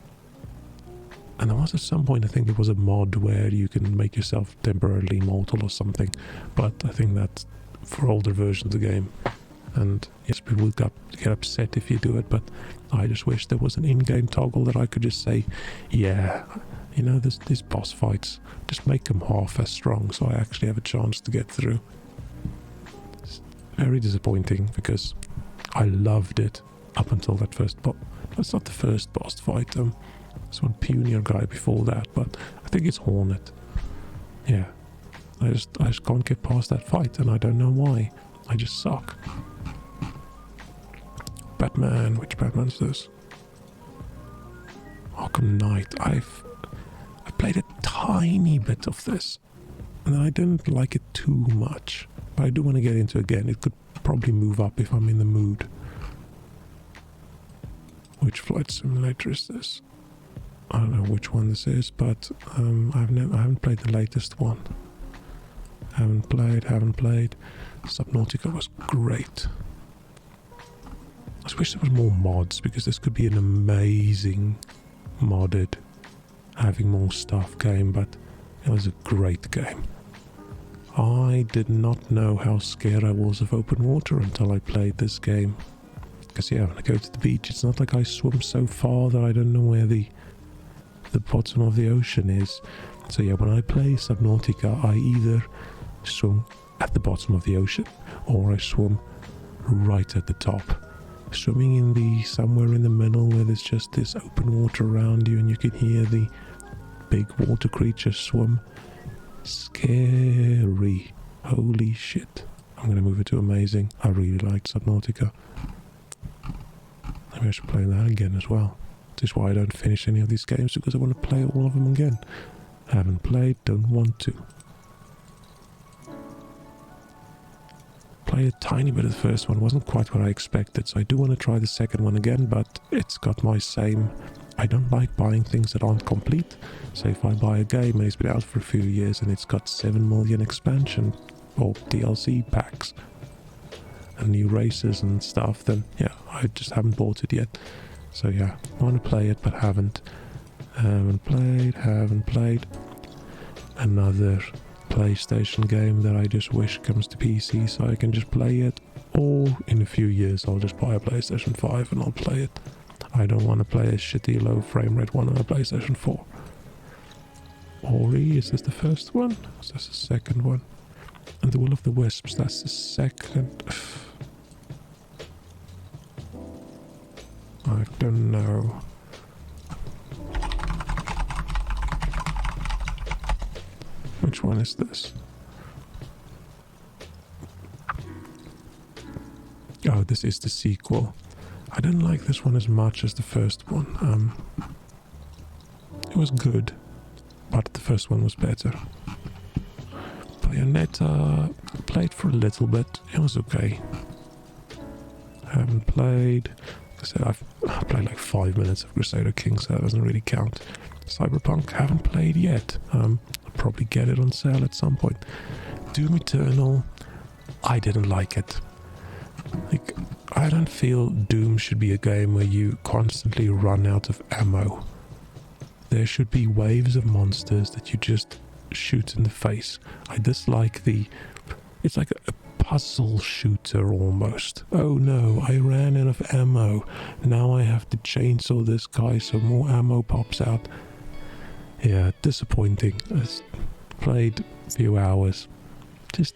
And there was at some point, I think there was a mod where you can make yourself temporarily immortal or something. But I think that's for older versions of the game. And yes, people would get upset if you do it, but I just wish there was an in-game toggle that I could just say, yeah, you know, these boss fights, just make them half as strong so I actually have a chance to get through. Very disappointing because I loved it up until that first boss. That's not the first boss fight. There's one Pioneer guy before that, but I think it's Hornet. Yeah, I just can't get past that fight, and I don't know why. I just suck. Batman. Which Batman's this? Arkham Knight. I played a tiny bit of this, and I didn't like it too much. But I do want to get into it again. It could probably move up if I'm in the mood. Which flight simulator is this? I don't know which one this is, but I haven't played the latest one. Haven't played. Subnautica was great. I just wish there was more mods, because this could be an amazing modded, having more stuff game, but it was a great game. I did not know how scared I was of open water until I played this game. Because yeah, when I go to the beach, it's not like I swim so far that I don't know where the bottom of the ocean is. So yeah, when I play Subnautica, I either swim at the bottom of the ocean or I swim right at the top. Swimming in the somewhere in the middle where there's just this open water around you and you can hear the big water creatures swim. Scary. Holy shit. I'm gonna move it to amazing. I really liked Subnautica. Maybe I should play that again as well. This is why I don't finish any of these games, because I want to play all of them again. Haven't played, don't want to. Played a tiny bit of the first one, wasn't quite what I expected, so I do want to try the second one again, but it's got my same... I don't like buying things that aren't complete. So if I buy a game and it's been out for a few years and it's got 7 million expansion or DLC packs and new races and stuff, then yeah, I just haven't bought it yet. So yeah, I want to play it but haven't played. Another PlayStation game that I just wish comes to PC so I can just play it, or in a few years I'll just buy a PlayStation 5 and I'll play it. I don't want to play a shitty low frame rate one on a PlayStation 4. Ori, is this the first one? Is this the second one? And the Will of the Wisps, that's the second. I don't know. Which one is this? Oh, this is the sequel. I didn't like this one as much as the first one. It was good, but the first one was better. Bayonetta, played for a little bit. It was okay. Haven't played. Like I said, I've played like 5 minutes of Crusader Kings, so that doesn't really count. Cyberpunk, haven't played yet. I'll probably get it on sale at some point. Doom Eternal, I didn't like it. Like, I don't feel Doom should be a game where you constantly run out of ammo. There should be waves of monsters that you just shoot in the face. I dislike it's like a puzzle shooter almost. Oh no, I ran out of ammo. Now I have to chainsaw this guy so more ammo pops out. Yeah, disappointing. I played a few hours. Just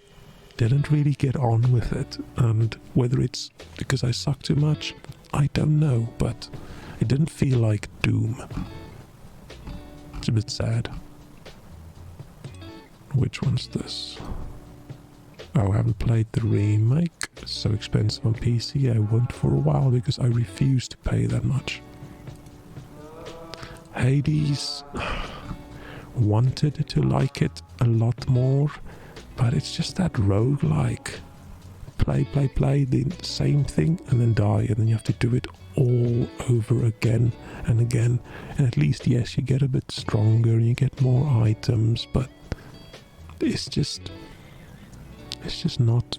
didn't really get on with it. And whether it's because I suck too much, I don't know, but it didn't feel like Doom. It's a bit sad. Which one's this? Oh, I haven't played the remake. It's so expensive on PC. I won't for a while because I refuse to pay that much. Hades, wanted to like it a lot more, but it's just that roguelike. Play the same thing and then die, and then you have to do it all over again and again. And at least, yes, you get a bit stronger and you get more items, but it's just not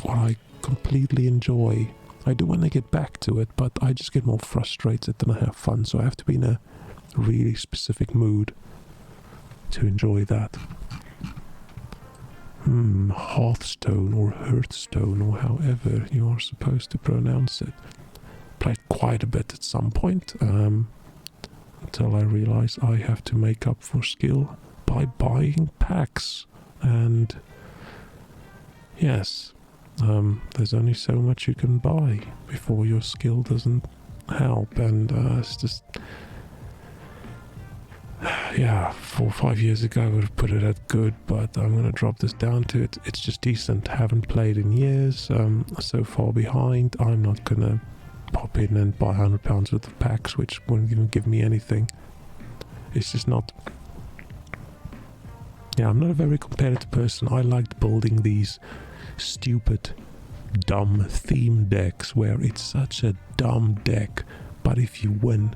what I completely enjoy. I do when I get back to it, but I just get more frustrated than I have fun, so I have to be in a really specific mood to enjoy that. Hearthstone or Hearthstone or however you are supposed to pronounce it. Played quite a bit at some point, until I realized I have to make up for skill by buying packs, and yes, there's only so much you can buy before your skill doesn't help, and it's just, yeah, 4 or 5 years ago I would have put it at good, but I'm going to drop this down to it. It's just decent. Haven't played in years, so far behind. I'm not going to pop in and buy £100 worth of packs, which won't even give me anything. It's just not Yeah, I'm not a very competitive person. I liked building these stupid, dumb theme decks where it's such a dumb deck, but if you win,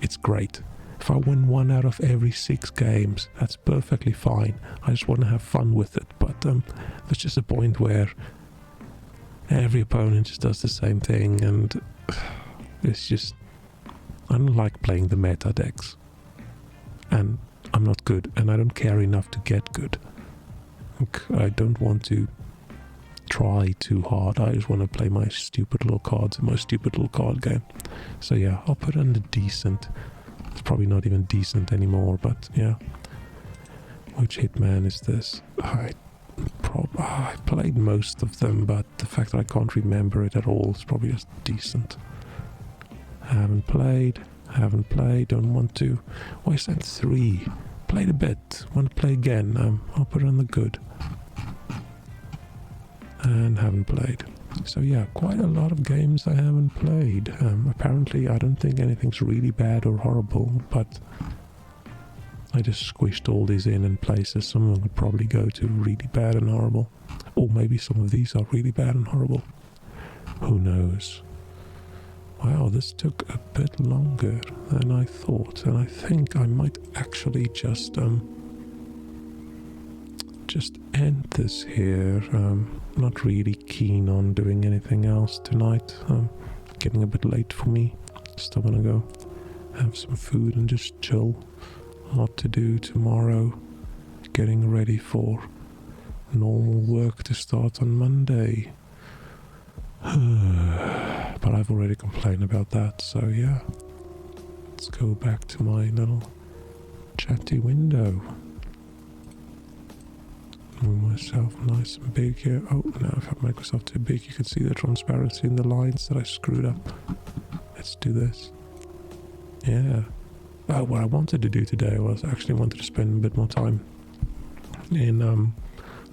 it's great. If I win 1 out of every 6 games, that's perfectly fine. I just want to have fun with it. But there's just a point where every opponent just does the same thing, and it's just... I don't like playing the meta decks. And I'm not good, and I don't care enough to get good. I don't want to try too hard. I just want to play my stupid little cards in my stupid little card game. So yeah, I'll put it under decent. It's probably not even decent anymore, but yeah. Which Hitman is this? I played most of them, but the fact that I can't remember it at all is probably just decent. Haven't played, don't want to. Why is that 3? Played a bit, want to play again. I'll put it on the good. And haven't played. So yeah, quite a lot of games I haven't played. Apparently I don't think anything's really bad or horrible, but I just squished all these in places. Some of them would probably go to really bad and horrible. Or maybe some of these are really bad and horrible. Who knows? Wow, this took a bit longer than I thought, and I think I might actually just end this here. Not really keen on doing anything else tonight. Getting a bit late for me. Still gonna go have some food and just chill. A lot to do tomorrow. Getting ready for normal work to start on Monday. But I've already complained about that, so yeah. Let's go back to my little chatty window. Move myself nice and big here. Oh, now if I make myself too big, you can see the transparency in the lines that I screwed up. Let's do this. Yeah. What I wanted to do today was actually wanted to spend a bit more time in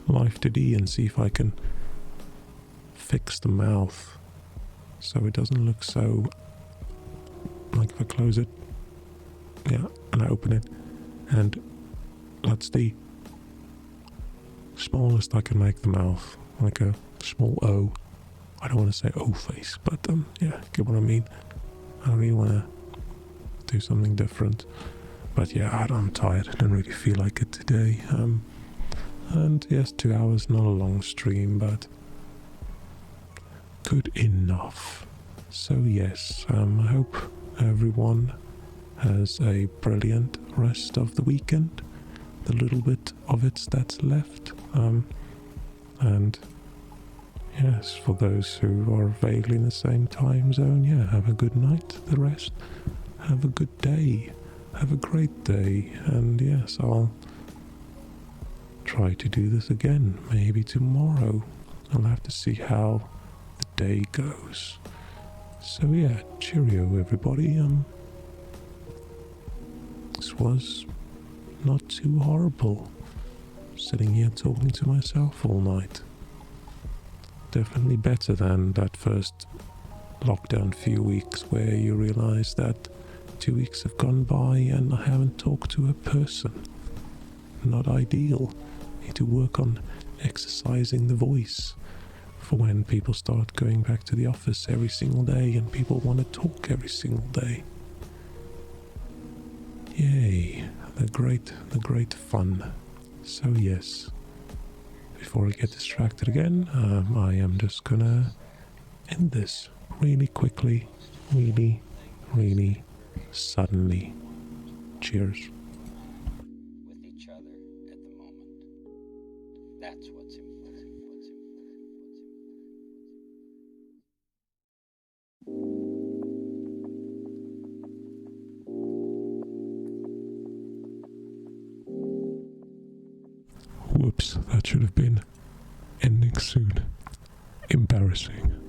Life 2D and see if I can fix the mouth so it doesn't look so... Like if I close it, yeah, and I open it, and that's the smallest I can make the mouth, like a small O. I don't want to say O face, but yeah, get what I mean. I really want to do something different, but yeah, I'm tired. I don't really feel like it today. And yes, 2 hours, not a long stream, but good enough. So yes, I hope everyone has a brilliant rest of the weekend, the little bit of it that's left, and yes, for those who are vaguely in the same time zone, yeah, have a good night. The rest, have a good day, have a great day, and yes, I'll try to do this again, maybe tomorrow. I'll have to see how the day goes. So yeah, cheerio everybody. This was not too horrible. Sitting here talking to myself all night. Definitely better than that first lockdown few weeks where you realize that 2 weeks have gone by and I haven't talked to a person. Not ideal. Need to work on exercising the voice for when people start going back to the office every single day and people want to talk every single day. Yay, the great fun. So yes, before I get distracted again, I am just gonna end this really quickly, really suddenly. Cheers. With each other at the moment. That's what's important. Whoops, that should have been ending soon. Embarrassing.